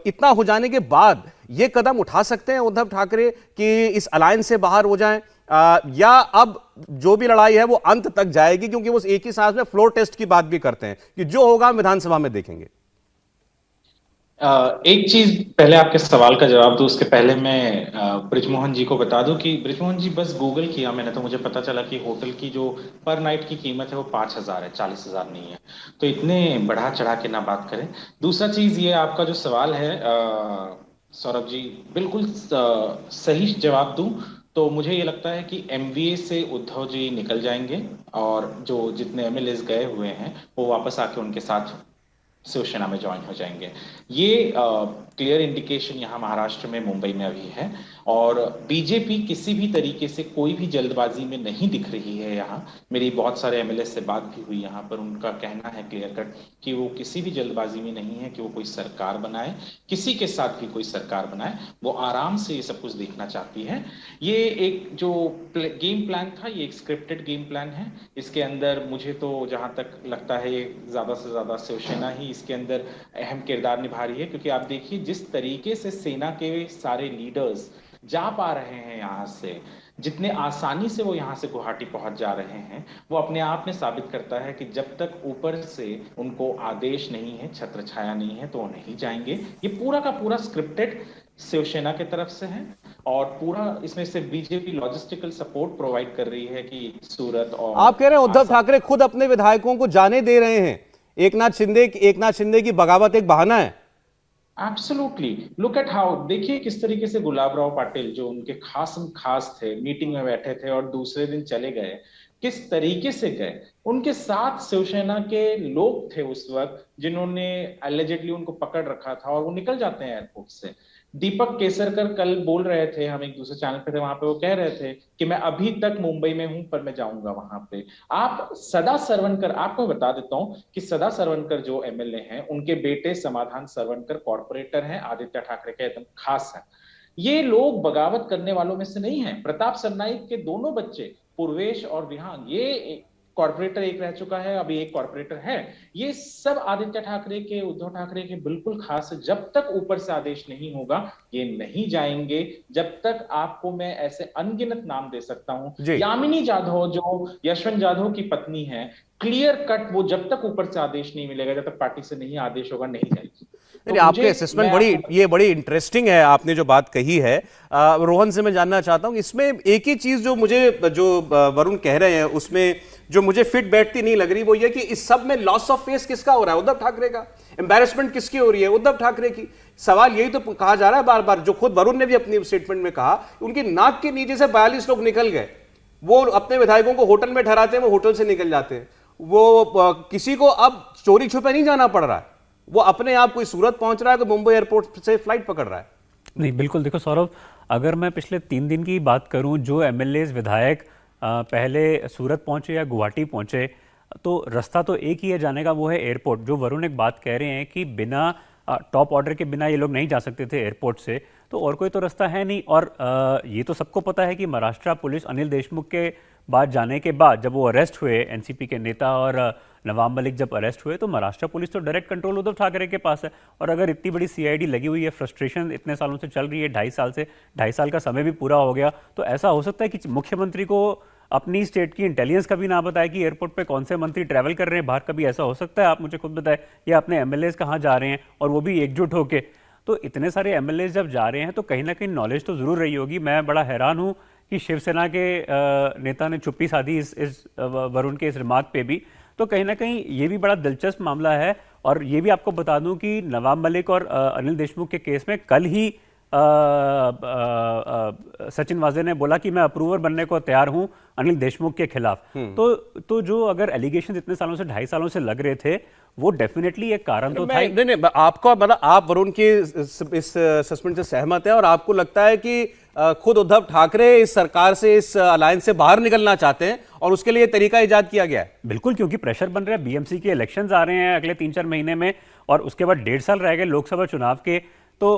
इतना हो जाने के बाद ये कदम उठा सकते हैं उद्धव ठाकरे कि इस अलायंस से बाहर हो जाएं, या अब जो भी लड़ाई है वो अंत तक जाएगी? क्योंकि वो एक ही सांस में फ्लोर टेस्ट की बात भी करते हैं कि जो होगा हम विधानसभा में देखेंगे। एक चीज पहले आपके सवाल का जवाब दूं उसके पहले मैं बृजमोहन जी को बता दूं कि बृजमोहन जी बस गूगल किया मैंने तो मुझे पता चला कि होटल की जो पर नाइट की कीमत है वो 5,000 है, 40,000 नहीं है। तो इतने बढ़ा चढ़ा के ना बात करें। दूसरा चीज ये आपका जो सवाल है सौरभ जी, बिल्कुल सही जवाब दूं तो मुझे ये लगता है कि एमवीए से उद्धव जी निकल जाएंगे और जो जितने एमएलएस गए हुए हैं वो वापस आके उनके साथ शिवसेना में ज्वाइन हो जाएंगे। ये क्लियर इंडिकेशन यहाँ महाराष्ट्र में, मुंबई में अभी है। और बीजेपी किसी भी तरीके से कोई भी जल्दबाजी में नहीं दिख रही है यहाँ। मेरी बहुत सारे एमएलए से बात भी हुई यहाँ पर, उनका कहना है क्लियर कट कि वो किसी भी जल्दबाजी में नहीं है कि वो कोई सरकार बनाए, किसी के साथ भी कोई सरकार बनाए। वो आराम से ये सब कुछ देखना चाहती है। ये एक जो गेम प्लान था, ये एक स्क्रिप्टेड गेम प्लान है। इसके अंदर मुझे तो जहां तक लगता है ये ज्यादा से ज्यादा शिवसेना ही इसके अंदर अहम किरदार निभा रही है। क्योंकि आप देखिए जिस तरीके से सेना के सारे लीडर्स जा पा रहे हैं यहाँ से, जितने आसानी से वो यहाँ से गुवाहाटी पहुंच जा रहे हैं, वो अपने आप में साबित करता है कि जब तक ऊपर से उनको आदेश नहीं है, छत्र छाया नहीं है, तो वो नहीं जाएंगे। ये पूरा का पूरा स्क्रिप्टेड शिवसेना की तरफ से है और पूरा इसमें से बीजेपी लॉजिस्टिकल सपोर्ट प्रोवाइड कर रही है कि सूरत और आप कह रहे हैं उद्धव ठाकरे खुद अपने विधायकों को जाने दे रहे हैं, एक नाथ शिंदे की बगावत एक बहाना है। एब्सोल्युटली, लुक एट हाउ, देखिए किस तरीके से गुलाब राव पाटिल जो उनके खास थे, मीटिंग में बैठे थे और दूसरे दिन चले गए, किस तरीके से गए। उनके साथ शिवसेना के लोग थे उस वक्त जिन्होंने एलिजेडली उनको पकड़ रखा था और वो निकल जाते हैं एयरपोर्ट से। दीपक केसरकर कल बोल रहे थे, हम एक दूसरे चैनल पे थे वहां पे, वो कह रहे थे कि मैं अभी तक मुंबई में हूं पर मैं जाऊंगा वहां पे। आप सदा सरवनकर, आपको बता देता हूं कि सदा सरवनकर जो एमएलए हैं, उनके बेटे समाधान सरवनकर कॉर्पोरेटर हैं, आदित्य ठाकरे के एकदम खास हैं। ये लोग बगावत करने वालों में से नहीं है। प्रताप सरनाईक के दोनों बच्चे पूर्वेश और विहांग, ये कॉर्पोरेटर एक रह चुका है, अभी एक कॉर्पोरेटर है। ये सब आदित्य ठाकरे के, उद्धव ठाकरे के बिल्कुल खास है। जब तक ऊपर से आदेश नहीं होगा ये नहीं जाएंगे। जब तक आपको मैं ऐसे अनगिनत नाम दे सकता हूं, यामिनी जाधव जो यशवंत जाधव की पत्नी है, क्लियर कट वो जब तक ऊपर से आदेश नहीं मिलेगा, जब तक पार्टी से नहीं आदेश होगा, नहीं जाएगी। तो आपके असेसमेंट बड़ी इंटरेस्टिंग है, आपने जो बात कही है। रोहन से मैं जानना चाहता हूं, इसमें एक ही चीज जो वरुण कह रहे हैं उसमें जो मुझे फिट बैठती नहीं लग रही, वो ये कि इस सब में लॉस ऑफ फेस किसका हो रहा है? उद्धव ठाकरे का। एम्बैरेसमेंट किसकी हो रही है? उद्धव ठाकरे की। सवाल यही तो कहा जा रहा है बार बार, जो खुद वरुण ने भी अपनी स्टेटमेंट में कहा, उनकी नाक के नीचे से 42 लोग निकल गए। वो अपने विधायकों को होटल में ठहराते हैं, वो होटल से निकल जाते हैं। वो किसी को अब चोरी छुपे नहीं जाना पड़ रहा है, वो अपने आप कोई सूरत पहुंच रहा है तो मुंबई एयरपोर्ट से फ्लाइट पकड़ रहा है। नहीं, बिल्कुल। देखो सौरभ, अगर मैं पिछले 3 दिन की बात करूं, जो एमएलएस विधायक पहले सूरत पहुंचे या गुवाहाटी पहुंचे, तो रास्ता तो एक ही है जाने का, वो है एयरपोर्ट। जो वरुण एक बात कह रहे हैं कि बिना टॉप ऑर्डर के बिना ये लोग नहीं जा सकते थे एयरपोर्ट से, तो और कोई तो रास्ता है नहीं। और ये तो सबको पता है कि महाराष्ट्र पुलिस अनिल देशमुख के बाद जाने के बाद, जब वो अरेस्ट हुए, एनसीपी के नेता और नवाब मलिक जब अरेस्ट हुए, तो महाराष्ट्र पुलिस तो डायरेक्ट कंट्रोल उद्धव ठाकरे के पास है। और अगर इतनी बड़ी सीआईडी लगी हुई है, फ्रस्ट्रेशन इतने सालों से चल रही है, 2.5 साल से, 2.5 साल का समय भी पूरा हो गया, तो ऐसा हो सकता है कि मुख्यमंत्री को अपनी स्टेट की इंटेलिजेंस का भी ना बताए कि एयरपोर्ट पे कौन से मंत्री ट्रैवल कर रहे हैं बाहर, कभी ऐसा हो सकता है? आप मुझे खुद बताएं, या अपने एमएलएज कहाँ जा रहे हैं और वो भी एकजुट होके। तो इतने सारे एमएलएज जब जा रहे हैं तो कहीं ना कहीं नॉलेज तो जरूर रही होगी। मैं बड़ा हैरान हूँ कि शिवसेना के नेता ने चुप्पी साधी इस वरुण के इस रिमार्क पे भी। तो कहीं ना कहीं ये भी बड़ा दिलचस्प मामला है। और ये भी आपको बता दूं कि नवाब मलिक और अनिल देशमुख के केस में कल ही सचिन वाजे ने बोला कि मैं अप्रूवर बनने को तैयार हूं अनिल देशमुख के खिलाफ। तो जो अगर एलिगेशन इतने सालों से 2.5 सालों से लग रहे थे वो डेफिनेटली एक कारण तो था। नहीं, आपका मतलब आप वरुण के इस सस्पेंड से सहमत है और आपको लगता है कि खुद उद्धव ठाकरे इस सरकार से, इस अलायंस से बाहर निकलना चाहते हैं और उसके लिए तरीका इजाद किया गया है? बिल्कुल, क्योंकि प्रेशर बन रहा है। बीएमसी के इलेक्शंस आ रहे हैं अगले 3-4 महीने में और उसके बाद 1.5 साल रह गए लोकसभा चुनाव के। तो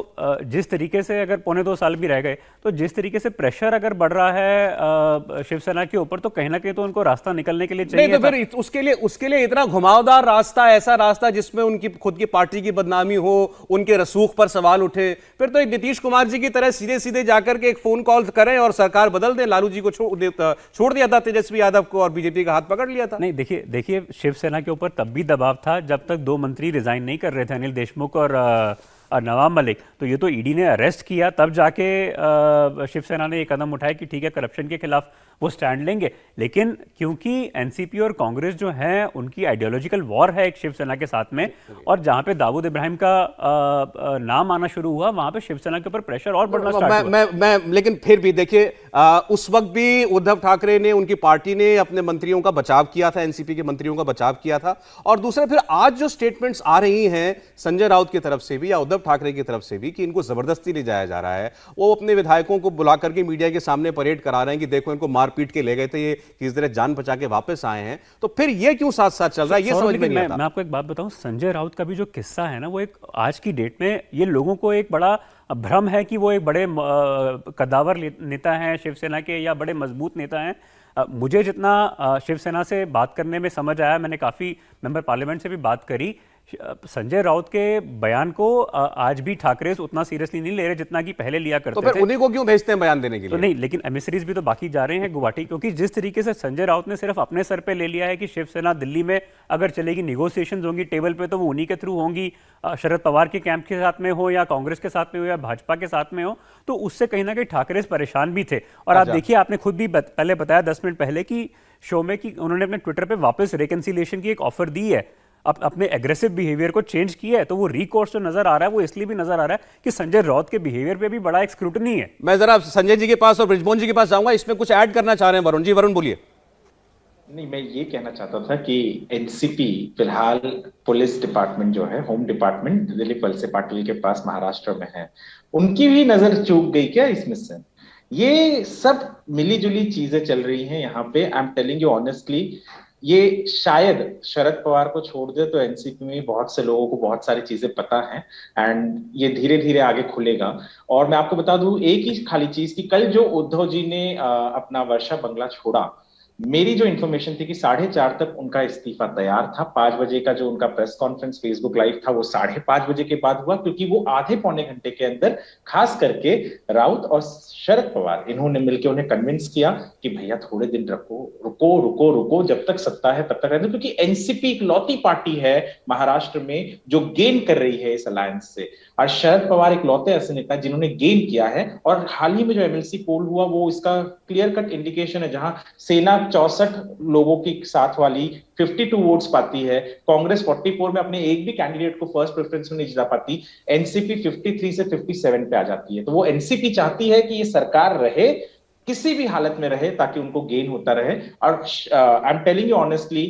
जिस तरीके से, अगर 1.25-2 साल भी रह गए, तो जिस तरीके से प्रेशर अगर बढ़ रहा है शिवसेना के ऊपर, तो कहीं ना कहीं तो उनको रास्ता निकलने के लिए चाहिए। नहीं तो फिर उसके लिए इतना घुमावदार रास्ता, ऐसा रास्ता जिसमें उनकी खुद की पार्टी की बदनामी हो, उनके रसूख पर सवाल उठे, फिर तो एक नीतीश कुमार जी की तरह सीधे सीधे जाकर के एक फोन कॉल करें और सरकार बदल दें। लालू जी को छोड़ दिया था तेजस्वी यादव को और बीजेपी का हाथ पकड़ लिया था। नहीं, देखिए शिवसेना के ऊपर तब भी दबाव था जब तक 2 मंत्री रिजाइन नहीं कर रहे थे, अनिल देशमुख और नवाब मलिक। तो ये तो ईडी ने अरेस्ट किया, तब जाके शिवसेना ने ये कदम उठाया कि ठीक है करप्शन के खिलाफ वो स्टैंड लेंगे। लेकिन क्योंकि एनसीपी और कांग्रेस जो हैं उनकी आइडियोलॉजिकल वॉर है एक शिवसेना के साथ में, और जहां पे दाऊद इब्राहिम का नाम आना शुरू हुआ वहां पे शिवसेना के ऊपर प्रेशर और बढ़ना स्टार्ट हुआ। लेकिन फिर भी देखिए, उस वक्त भी उद्धव ठाकरे ने, उनकी पार्टी ने अपने मंत्रियों का बचाव किया था, एनसीपी के मंत्रियों का बचाव किया था। और दूसरे फिर आज जो स्टेटमेंट्स आ रही हैं संजय राउत की तरफ से भी या उद्धव ठाकरे की तरफ से भी कि इनको जबरदस्ती ले जाया जा रहा है, वो अपने विधायकों को बुला करके मीडिया के सामने परेड करा रहे हैं कि देखो इनको मार पीट के ले गए थे, ये किस तरह जान बचा के वापस आए हैं। तो फिर ये क्यों साथ साथ चल रहा है, ये समझ में नहीं आता। मैं आपको एक बात बताऊं, संजय राउत का भी जो किस्सा है ना, वो एक आज की डेट में ये लोगों को एक बड़ा भ्रम है कि वो एक बड़े कद्दावर नेता हैं शिवसेना के या बड़े मजबूत नेता हैं। मुझे जितना शिवसेना से बात करने में समझ आया, मैंने काफ़ी मेंबर पार्लियामेंट से भी बात करी, संजय राउत के बयान को आज भी ठाकरे उतना सीरियसली नहीं ले रहे जितना कि पहले लिया करते थे। तो फिर उन्हीं को क्यों भेजते हैं बयान देने के लिए? तो नहीं, लेकिन एमिसरीज भी तो बाकी जा रहे हैं गुवाहाटी, क्योंकि जिस तरीके से संजय राउत ने सिर्फ अपने सर पे ले लिया है कि शिवसेना दिल्ली में अगर चलेगी, निगोसिएशंस होंगी टेबल पे, तो वो उन्हीं के थ्रू होंगी, शरद पवार के कैंप के साथ में हो या कांग्रेस के साथ में हो या भाजपा के साथ में हो, तो उससे कहीं ना कहीं ठाकरे परेशान भी थे। और आप देखिए, आपने खुद भी पहले बताया 10 मिनट पहले की शो में कि उन्होंने अपने ट्विटर पे वापस रिकंसिलिएशन की एक ऑफर दी है, अपने एग्रेसिव बिहेवियर को चेंज किया है। तो वो रिकोर्स जो नजर आ रहा है वो इसलिए भी नजर आ रहा है कि संजय राउत के बिहेवियर पे भी बड़ा एक स्क्रूटनी है। मैं जरा संजय जी के पास और बृजमोहन जी के पास जाऊंगा, इसमें कुछ ऐड करना चाह रहे हैं वरुण जी। वरुण बोलिए। नहीं, मैं ये कहना चाहता था कि एनसीपी फिलहाल पुलिस डिपार्टमेंट जो है, होम डिपार्टमेंट दिलीप वलसे पाटिल के पास महाराष्ट्र में है, उनकी भी नजर चूक गई क्या इसमें से? ये सब मिली जुली चीजें चल रही हैं यहाँ पे। I am telling you honestly, ये शायद शरद पवार को छोड़ दे तो एनसीपी में बहुत से लोगों को बहुत सारी चीजें पता है एंड ये धीरे धीरे आगे खुलेगा। और मैं आपको बता दूं एक ही खाली चीज की, कल जो उद्धव जी ने अपना वर्षा बंगला छोड़ा, मेरी जो इन्फॉर्मेशन थी कि 4:30 तक उनका इस्तीफा तैयार था। 5 बजे का जो उनका प्रेस कॉन्फ्रेंस फेसबुक लाइव था वो 5:30 बजे के बाद हुआ, क्योंकि वो आधे पौने घंटे के अंदर खास करके राउत और शरद पवार इन्होंने मिलकर उन्हें कन्विंस किया कि भैया थोड़े दिन रुको, जब तक सत्ता है तब तक रहने, क्योंकि एनसीपी इकलौती पार्टी है महाराष्ट्र में जो गेन कर रही है इस अलायंस से, और शरद पवार इकलौते ऐसे नेता जिन्होंने गेन किया है। और हाल ही में जो एमएलसी पोल हुआ वो इसका क्लियर कट इंडिकेशन है, जहां सेना 64 लोगों की साथ वाली 52 वोट्स पाती है, कांग्रेस 44 में अपने एक भी कैंडिडेट को फर्स्ट प्रेफरेंस में नहीं जिता पाती, एनसीपी 53 से 57 पे आ जाती है। तो वो एनसीपी चाहती है कि ये सरकार रहे, किसी भी हालत में रहे, ताकि उनको गेन होता रहे। और I am telling you honestly,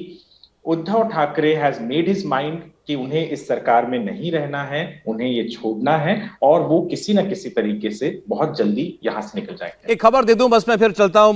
Uddhav Thackeray has made his mind कि उन्हें इस सरकार में नहीं रहना है, उन्हें ये छोड़ना है, और वो किसी ना किसी तरीके से बहुत जल्दी यहां से निकल जाएंगे। एक खबर दे दूं बस, मैं फिर चलता हूं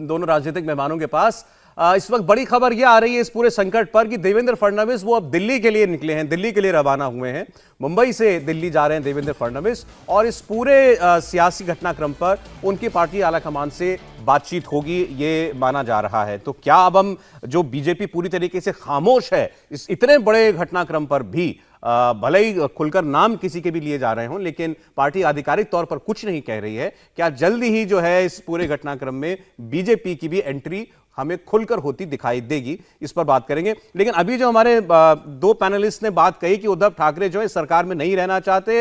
दोनों राजनीतिक मेहमानों के पास। इस वक्त बड़ी खबर यह आ रही है इस पूरे संकट पर कि देवेंद्र फडणवीस वो अब दिल्ली के लिए निकले हैं, दिल्ली के लिए रवाना हुए हैं। मुंबई से दिल्ली जा रहे हैं देवेंद्र फडणवीस, और इस पूरे सियासी घटनाक्रम पर उनकी पार्टी आलाकमान से बातचीत होगी, ये माना जा रहा है। तो क्या अब हम, जो बीजेपी पूरी तरीके से खामोश है इस इतने बड़े घटनाक्रम पर भी, भले ही खुलकर नाम किसी के भी लिए जा रहे हों, लेकिन पार्टी आधिकारिक तौर पर कुछ नहीं कह रही है। क्या जल्दी ही जो है इस पूरे घटनाक्रम में बीजेपी की भी एंट्री हमें खुलकर होती दिखाई देगी, इस पर बात करेंगे। लेकिन अभी जो हमारे दो पैनलिस्ट ने बात कही कि उद्धव ठाकरे जो है सरकार में नहीं रहना चाहते,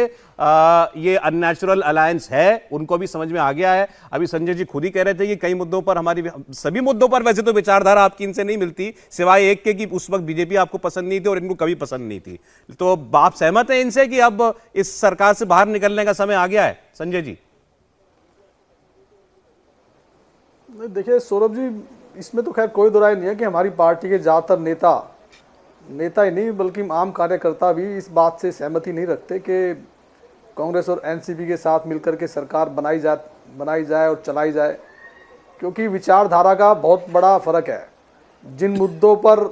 ये अननेचुरल अलायंस है, उनको भी समझ में आ गया है। अभी संजय जी खुद ही कह रहे थे कि कई मुद्दों पर, हमारी सभी मुद्दों पर वैसे तो विचारधारा आपकी इनसे नहीं मिलती, सिवाय एक के कि उस वक्त बीजेपी आपको पसंद नहीं थी और इनको कभी पसंद नहीं थी। तो आप सहमत हैं इनसे कि अब इस सरकार से बाहर निकलने का समय आ गया है? संजय जी। देखिए सौरभ जी, इसमें तो खैर कोई दो राय नहीं है कि हमारी पार्टी के ज़्यादातर नेता ही नहीं बल्कि आम कार्यकर्ता भी इस बात से सहमति नहीं रखते कि कांग्रेस और एनसीपी के साथ मिलकर के सरकार बनाई जाए और चलाई जाए, क्योंकि विचारधारा का बहुत बड़ा फ़र्क है। जिन मुद्दों पर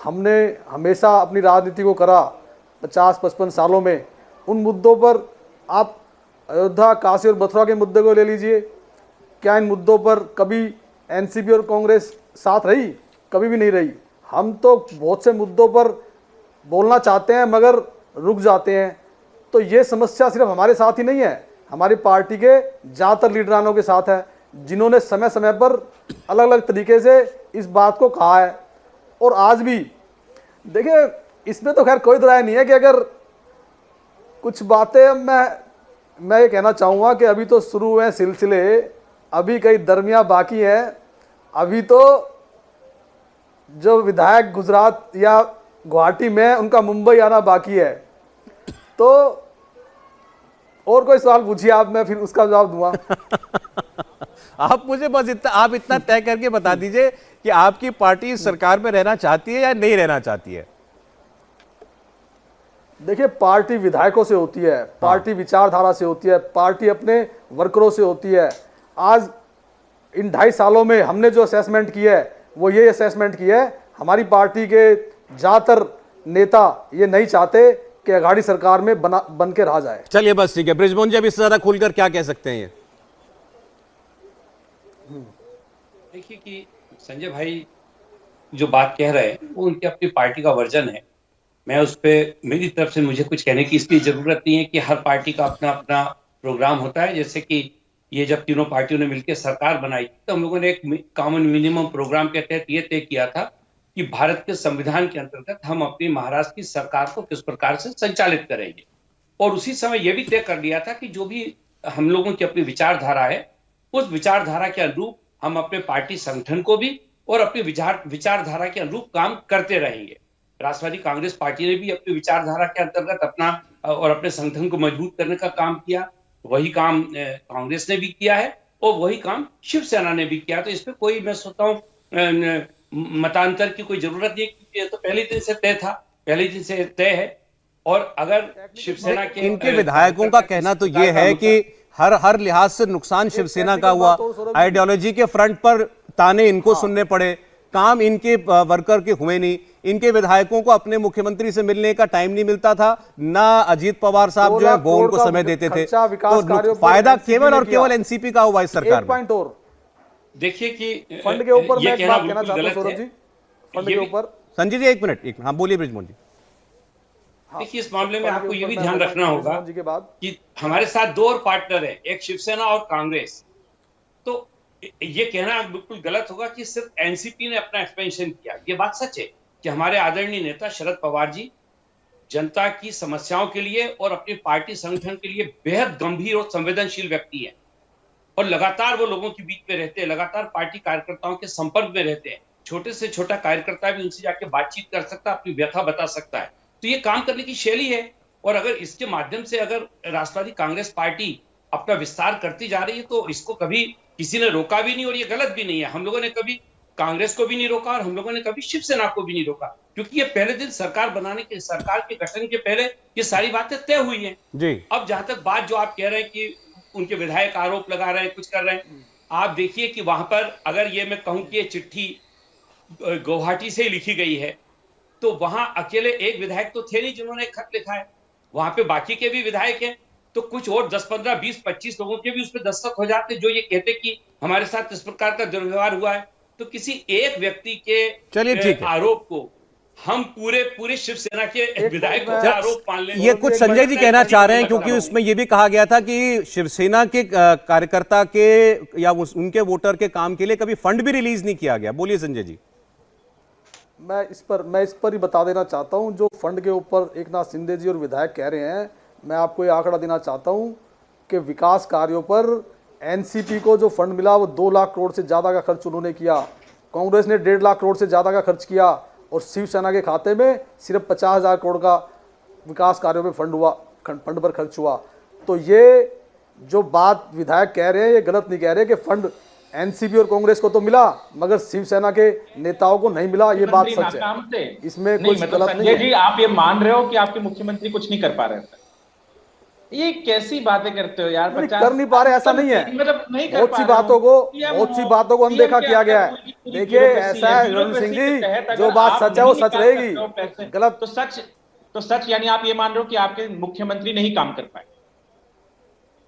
हमने हमेशा अपनी राजनीति को करा 50-55 सालों में, उन मुद्दों पर आप अयोध्या, काशी और मथुरा के मुद्दे को ले लीजिए, क्या इन मुद्दों पर कभी एनसीपी और कांग्रेस साथ रही? कभी भी नहीं रही। हम तो बहुत से मुद्दों पर बोलना चाहते हैं मगर रुक जाते हैं। तो ये समस्या सिर्फ हमारे साथ ही नहीं है, हमारी पार्टी के ज़्यादातर लीडरानों के साथ है, जिन्होंने समय समय पर अलग अलग तरीके से इस बात को कहा है। और आज भी देखिए, इसमें तो खैर कोई राय नहीं है कि अगर कुछ बातें मैं ये कहना चाहूँगा कि अभी तो शुरू हुए सिलसिले, अभी कई दरमिया बाकी हैं। अभी तो जो विधायक गुजरात या गुवाहाटी में, उनका मुंबई आना बाकी है। तो और कोई सवाल पूछिए आप, मैं फिर उसका जवाब दूंगा। आप मुझे बस इतना तय करके बता दीजिए कि आपकी पार्टी सरकार में रहना चाहती है या नहीं रहना चाहती है? देखिए, पार्टी विधायकों से होती है, पार्टी विचारधारा से होती है, पार्टी अपने वर्करों से होती है। आज इन 2.5 सालों में हमने जो असेसमेंट की है वो ये असेसमेंट की है, हमारी पार्टी के ज़्यादातर नेता ये नहीं चाहते कि अघाड़ी सरकार में बन के रहा जाए। चलिए बस ठीक है। बृजमोहन जी, अब इससे ज्यादा खुलकर क्या कह सकते हैं? ये देखिए कि संजय भाई जो बात कह रहे हैं वो उनकी अपनी पार्टी का वर्जन है। मैं उस पर, मेरी तरफ से मुझे कुछ कहने की इसलिए जरूरत नहीं है कि हर पार्टी का अपना अपना प्रोग्राम होता है। जैसे कि ये जब तीनों पार्टियों ने मिलकर सरकार बनाई तो हम लोगों ने एक कॉमन मिनिमम प्रोग्राम के तहत ये तय किया था कि भारत के संविधान के अंतर्गत हम अपनी महाराष्ट्र की सरकार को किस प्रकार से संचालित करेंगे। और उसी समय यह भी तय कर लिया था कि जो भी हम लोगों की अपनी विचारधारा है, उस विचारधारा के अनुरूप हम अपने पार्टी संगठन को भी और अपनी विचारधारा के अनुरूप काम करते रहेंगे। राष्ट्रवादी कांग्रेस पार्टी ने भी अपनी विचारधारा के अंतर्गत अपना और अपने संगठन को मजबूत करने का काम किया। वही काम कांग्रेस ने भी किया है और वही काम शिवसेना ने भी किया। तो इस पे कोई, मैं सोचता हूँ, मतांतर की कोई जरूरत नहीं, क्योंकि ये तो पहले दिन से तय था, पहले दिन से तय है। और अगर शिवसेना के इनके विधायकों का कहना तो ये है कि हर लिहाज से नुकसान शिवसेना का हुआ, आइडियोलॉजी के फ्रंट पर ताने इनको सुनने पड़े, काम इनके वर्कर के हुए नहीं, इनके विधायकों को अपने मुख्यमंत्री से मिलने का टाइम नहीं मिलता था, ना अजीत पवार साहब जो है वो उनको समय देते थे। तो फायदा केवल और केवल एनसीपी का हुआ इस सरकार में। पॉइंट और देखिए कि फंड के ऊपर मैं एक बात कहना चाहता हूं सौरभ जी, फंड के ऊपर। संजय जी एक मिनट, हाँ बोलिए बृजमोहन जी। देखिए, इस मामले में आपको ये भी ध्यान रखना होगा कि हमारे साथ दो और पार्टनर है, एक शिवसेना और कांग्रेस। तो ये कहना बिल्कुल गलत होगा कि सिर्फ एनसीपी ने अपना एक्सपेंशन किया। ये बात सच है कि हमारे आदरणीय नेता शरद पवार जी जनता की समस्याओं के लिए और अपनी पार्टी संगठन के लिए बेहद गंभीर और संवेदनशील व्यक्ति है, और लगातार वो लोगों के बीच में रहते हैं, लगातार पार्टी कार्यकर्ताओं के संपर्क में रहते हैं। छोटे से छोटा कार्यकर्ता भी उनसे जाके बातचीत कर सकता है, अपनी व्यथा बता सकता है। तो ये काम करने की शैली है, और अगर इसके माध्यम से अगर राष्ट्रवादी कांग्रेस पार्टी अपना विस्तार करती जा रही है तो इसको कभी किसी ने रोका भी नहीं, और ये गलत भी नहीं है। हम लोगों ने कभी कांग्रेस को भी नहीं रोका और हम लोगों ने कभी शिवसेना को भी नहीं रोका, क्योंकि ये पहले दिन सरकार बनाने के, सरकार के गठन के पहले ये सारी बातें तय हुई हैं जी। अब जहां तक बात जो आप कह रहे हैं कि उनके विधायक आरोप लगा रहे हैं, कुछ कर रहे हैं, आप देखिए कि वहां पर अगर ये मैं कहूं कि ये चिट्ठी गुवाहाटी से लिखी गई है तो वहां अकेले एक विधायक तो थे नहीं जिन्होंने एक खत लिखा है, वहां पे बाकी के भी विधायक हैं। तो कुछ और 10, 15, 20, 25 लोगों के भी उस पर दस्तखत हो जाते जो ये कहते कि हमारे साथ इस प्रकार का दुर्व्यवहार हुआ है। तो किसी एक व्यक्ति के आरोप को हम पूरे शिवसेना के विधायकों मैं- का आरोप मान लें। ये कुछ संजय जी कहना चाह रहे हैं, क्योंकि उसमें ये भी कहा गया था कि शिवसेना के कार्यकर्ता के या उनके वोटर के काम के लिए कभी फंड भी रिलीज नहीं किया गया। बोलिए संजय जी। मैं इस पर ही बता देना चाहता हूं, जो फंड के ऊपर एकनाथ शिंदे जी और विधायक कह रहे हैं, मैं आपको ये आंकड़ा देना चाहता हूं कि विकास कार्यों पर एनसीपी को जो फंड मिला वो 2 लाख करोड़ से ज़्यादा का खर्च उन्होंने किया। कांग्रेस ने 1.5 लाख करोड़ से ज़्यादा का खर्च किया और शिवसेना के खाते में सिर्फ 50,000 करोड़ का विकास कार्यों में फंड पर खर्च हुआ। तो ये जो बात विधायक कह रहे हैं ये गलत नहीं कह रहे कि फंड एनसीपी और कांग्रेस को तो मिला मगर शिवसेना के नेताओं को नहीं मिला। ये बात सच है, इसमें कुछ गलत नहीं है। जी, आप ये मान रहे हो कि आपके मुख्यमंत्री कुछ नहीं कर पा रहे थे? ये कैसी बातें करते हो यार? कर नहीं पा रहे ऐसा नहीं है, मतलब नहीं कर बहुत सी बातों को अनदेखा किया गया है। देखिए ऐसा है रणजीत सिंह जी, जो बात सच है वो सच रहेगी, गलत तो सच यानी आप ये मान रहे हो कि आपके मुख्यमंत्री नहीं काम कर पाए,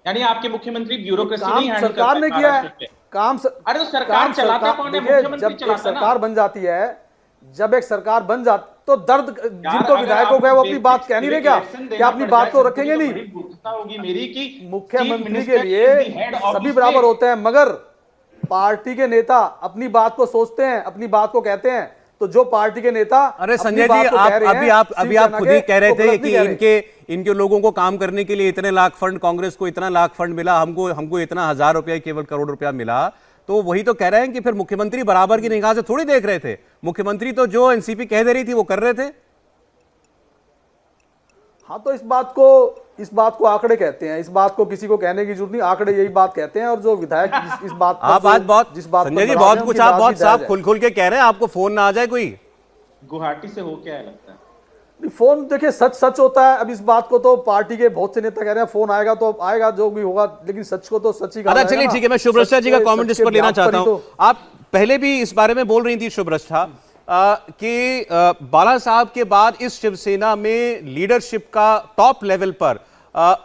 यानी आपके मुख्यमंत्री ब्यूरोक्रेसी नहीं हैंडल कर पाए? सरकार ने किया है काम। अरे तो सरकार चलाते कौन है? मुख्यमंत्री जब एक सरकार बन जाती है, जब एक सरकार बन जाती तो दर्द जिनको विधायकों को है वो अपनी बात कह नहीं रहे क्या अपनी बात तो रखेंगे नहीं? होगी मेरी कि मुख्यमंत्री के लिए सभी बराबर होते हैं, मगर पार्टी के नेता अपनी बात को सोचते हैं, अपनी बात को कहते हैं। तो जो पार्टी के नेता अरे संजय जी, अभी आप खुद ही कह रहे थे कि इनके लोगों को काम करने के लिए इतने लाख फंड, कांग्रेस को इतना लाख फंड मिला, हमको इतना 1000 रुपया केवल करोड़ रुपया मिला। तो वही तो कह रहे हैं कि फिर मुख्यमंत्री बराबर की निगाह से थोड़ी देख रहे थे। मुख्यमंत्री तो जो एनसीपी कह दे रही थी वो कर रहे थे। हाँ, तो इस बात को आंकड़े कहते हैं, इस बात को किसी को कहने की जरूरत नहीं, आंकड़े यही बात कहते हैं। और जो विधायक इस बात पर संजय जी बहुत कुछ आप बहुत साफ खुल के कह रहे हैं, आपको फोन ना आ जाए कोई? गुवाहाटी से हो क्या लगता है? फोन देखिए सच होता है। अब इस बात को तो पार्टी के बहुत से नेता कह रहे हैं फोन आएगा तो आएगा, जो भी होगा, लेकिन सच को तो सच ही कहा। चलिए ठीक है, मैं शुभ्रष्टा जी का कमेंट इस पर लेना चाहता हूं। आप पहले भी इस बारे में बोल रही थी शुभ्रष्टा कि बाला साहब के बाद इस शिवसेना में लीडरशिप का टॉप लेवल पर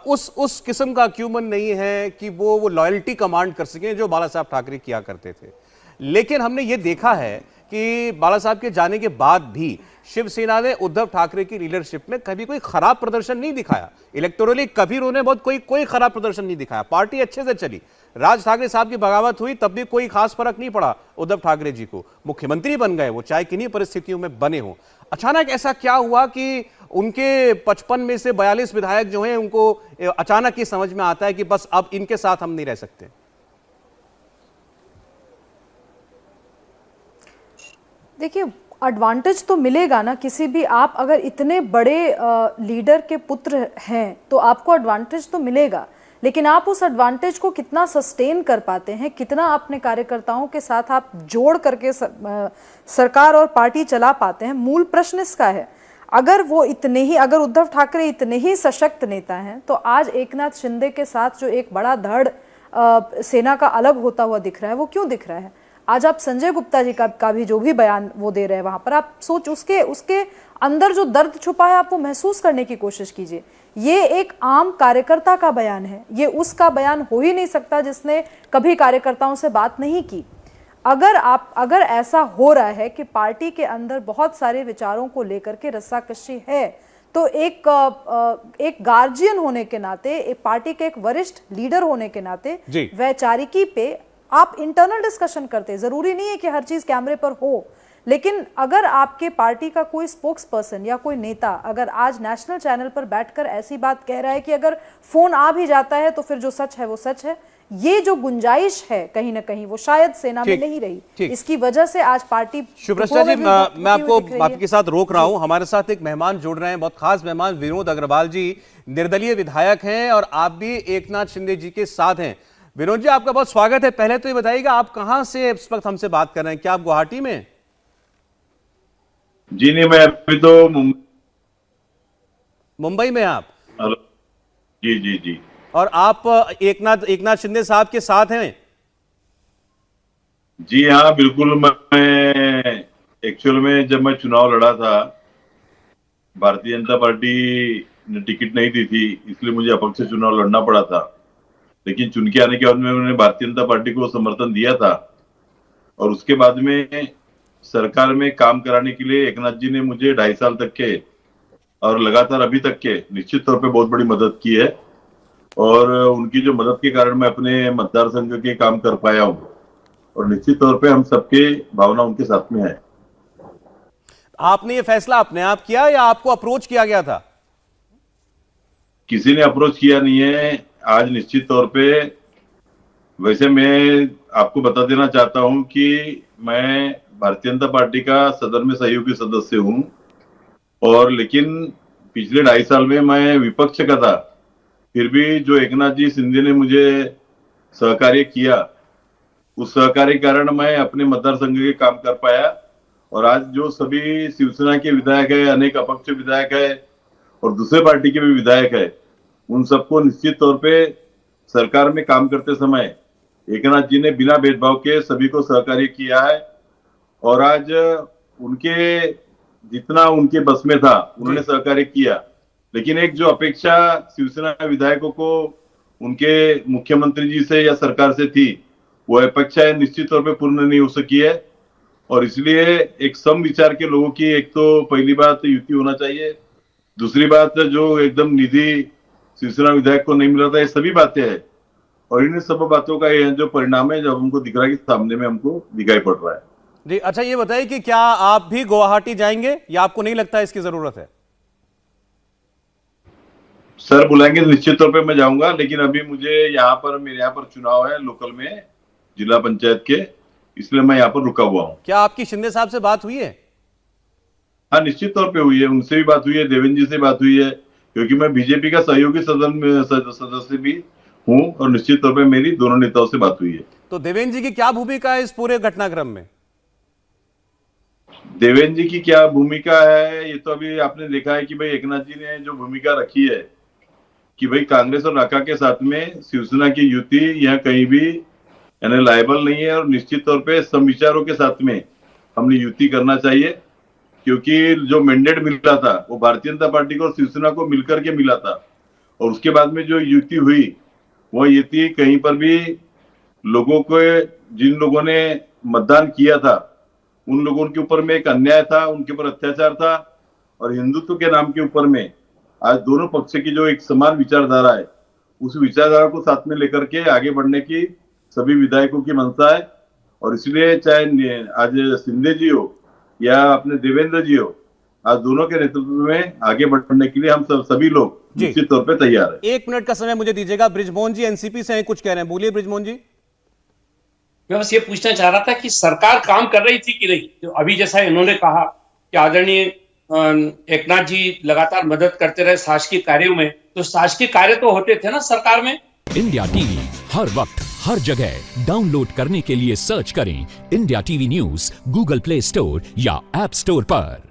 उस किस्म का क्यूमन नहीं है कि वो लॉयल्टी कमांड कर सकें जो बाला साहब ठाकरे किया करते थे। लेकिन हमने ये देखा है कि बाला साहब के जाने के बाद भी शिवसेना ने उद्धव ठाकरे की लीडरशिप में कभी कोई खराब प्रदर्शन नहीं दिखाया। इलेक्टोरली कभी उन्होंने कोई खराब प्रदर्शन नहीं दिखाया। पार्टी अच्छे से चली। राज ठाकरे साहब की बगावत हुई तब भी कोई खास फर्क नहीं पड़ा उद्धव ठाकरे जी को। मुख्यमंत्री बन गए वो, चाहे किन्हीं परिस्थितियों में बने हो। अचानक ऐसा क्या हुआ कि उनके 55 में से 42 विधायक जो हैं उनको अचानक ये समझ में आता है कि बस अब इनके साथ हम नहीं रह सकते? देखिए, एडवांटेज तो मिलेगा ना, किसी भी आप अगर इतने बड़े लीडर के पुत्र हैं तो आपको एडवांटेज तो मिलेगा, लेकिन आप उस एडवांटेज को कितना सस्टेन कर पाते हैं, कितना अपने कार्यकर्ताओं के साथ आप जोड़ करके सरकार और पार्टी चला पाते हैं, मूल प्रश्न इसका है। अगर उद्धव ठाकरे इतने ही सशक्त नेता हैं तो आज एकनाथ शिंदे के साथ जो एक बड़ा धड़ सेना का अलग होता हुआ दिख रहा है, वो क्यों दिख रहा है? आज आप संजय गुप्ता जी का भी जो भी बयान वो दे रहे हैं वहां पर, आप सोच उसके अंदर जो दर्द छुपा है आप वो महसूस करने की कोशिश कीजिए। ये एक आम कार्यकर्ता का बयान है, ये उसका बयान हो ही नहीं सकता जिसने कभी कार्यकर्ताओं से बात नहीं की। अगर ऐसा हो रहा है कि पार्टी के अंदर बहुत सारे विचारों को लेकर के रस्साकशी है, तो एक गार्जियन होने के नाते, एक पार्टी के एक वरिष्ठ लीडर होने के नाते वैचारिकी पे आप इंटरनल डिस्कशन करते। जरूरी नहीं है कि हर चीज कैमरे पर हो, लेकिन अगर आपके पार्टी का कोई स्पोक्स पर्सन या कोई नेता अगर आज नेशनल चैनल पर बैठकर ऐसी बात कह रहा है कि अगर फोन आ भी जाता है तो फिर जो सच है वो सच है, ये जो गुंजाइश है कहीं ना कहीं वो शायद सेना में नहीं रही। इसकी वजह से आज पार्टी। शुभ्रष्टा जी, मैं आपके साथ रोक रहा हूं। हमारे साथ एक मेहमान जुड़ रहे हैं, बहुत खास मेहमान, विनोद अग्रवाल जी, निर्दलीय विधायक हैं और आप भी एकनाथ शिंदे जी के साथ हैं। विनोद जी, आपका बहुत स्वागत है। पहले तो ये बताइएगा आप कहां से इस वक्त हमसे बात कर रहे हैं? क्या आप गुवाहाटी में? जी नहीं, मैं अभी तो मुंबई में। आप? जी जी जी। और आप एकनाथ शिंदे साहब के साथ हैं? जी हाँ, बिल्कुल। मैं एक्चुअल में जब मैं चुनाव लड़ा था, भारतीय जनता पार्टी ने टिकट नहीं दी थी, इसलिए मुझे अपक्ष से चुनाव लड़ना पड़ा था। लेकिन चुन के आने के बाद में उन्होंने भारतीय जनता पार्टी को समर्थन दिया था और उसके बाद में सरकार में काम कराने के लिए एकनाथ जी ने मुझे 2.5 साल तक के और लगातार अभी तक के निश्चित तौर पे बहुत बड़ी मदद की है, और उनकी जो मदद के कारण मैं अपने मतदार संघ के काम कर पाया हूँ, और निश्चित तौर पे हम सबके भावना उनके साथ में है। आपने ये फैसला अपने आप किया या आपको अप्रोच किया गया था? किसी ने अप्रोच किया नहीं है। आज निश्चित तौर पे, वैसे मैं आपको बता देना चाहता हूं कि मैं भारतीय जनता पार्टी का सदन में सहयोगी सदस्य हूं, और लेकिन पिछले 2.5 साल में मैं विपक्ष का था। फिर भी जो एकनाथ जी शिंदे ने मुझे सहकार्य किया, उस सहकार्य के कारण मैं अपने मतदार संघ के काम कर पाया। और आज जो सभी शिवसेना के विधायक है, अनेक अपक्ष विधायक है और दूसरे पार्टी के भी विधायक है, उन सबको निश्चित तौर पे सरकार में काम करते समय एकनाथ जी ने बिना भेदभाव के सभी को सहकार्य किया है। और आज उनके जितना उनके बस में था उन्होंने सहकार्य किया, लेकिन एक जो अपेक्षा शिवसेना विधायकों को उनके मुख्यमंत्री जी से या सरकार से थी, वो अपेक्षा निश्चित तौर पे पूर्ण नहीं हो सकी है। और इसलिए एक सम विचार के लोगों की, एक तो पहली बात युति होना चाहिए, दूसरी बात जो एकदम निधि शिवसेना विधायक को नहीं मिला था, ये सभी बातें हैं। और इन सब बातों का ये जो परिणाम है, जब हमको दिख रहा है कि सामने में हमको दिखाई पड़ रहा है। जी अच्छा, ये बताइए कि क्या आप भी गुवाहाटी जाएंगे या आपको नहीं लगता इसकी जरूरत है? सर बुलाएंगे निश्चित तौर पे मैं जाऊंगा, लेकिन अभी मुझे मेरे यहाँ पर चुनाव है लोकल में, जिला पंचायत के, इसलिए मैं यहाँ पर रुका हुआ हूँ। क्या आपकी शिंदे साहब से बात हुई है? हाँ निश्चित तौर पे हुई है, उनसे भी बात हुई है, देवेंद्र जी से बात हुई है, क्योंकि मैं बीजेपी का सहयोगी सदस्य भी हूँ, और निश्चित तौर पे मेरी दोनों नेताओं से बात हुई है। तो देवेंद्र जी की क्या भूमिका है इस पूरे घटनाक्रम में? देवेंद्र जी की क्या भूमिका है, ये तो अभी आपने देखा है कि भाई एकनाथ जी ने जो भूमिका रखी है कि भाई कांग्रेस और राका के साथ में शिवसेना की युति यहाँ कहीं भी यानी लायबल नहीं है, और निश्चित तौर पे समविचारों के साथ में हमने युति करना चाहिए, क्योंकि जो मैंडेट मिला था वो भारतीय जनता पार्टी को और शिवसेना को मिलकर के मिला था। और उसके बाद में जो युति हुई, वो युति कहीं पर भी लोगों को, जिन लोगों ने मतदान किया था उन लोगों के ऊपर में एक अन्याय था, उनके ऊपर अत्याचार था, और हिंदुत्व के नाम के ऊपर में आज दोनों पक्ष की जो एक समान विचारधारा है, उस विचारधारा को साथ में लेकर के आगे बढ़ने की सभी विधायकों की मंशा है। और इसलिए चाहे आज शिंदे जी हो या अपने देवेंद्र जी हो, आज दोनों के नेतृत्व में आगे बढ़ने के लिए हम सभी लोग निश्चित तौर पे तैयार है। 1 मिनट का समय मुझे दीजिएगा। ब्रिजमोहन जी एनसीपी से कुछ कह रहे हैं, बोलिए ब्रिजमोहन जी। मैं बस ये पूछना चाह रहा था कि सरकार काम कर रही थी कि नहीं। तो अभी जैसा इन्होंने कहा कि आदरणीय एकनाथ जी लगातार मदद करते रहे शासकीय कार्यों में, तो शासकीय कार्य तो होते थे ना सरकार में। इंडिया टीवी हर वक्त हर जगह डाउनलोड करने के लिए सर्च करें India TV news Google play store या ऐप स्टोर पर।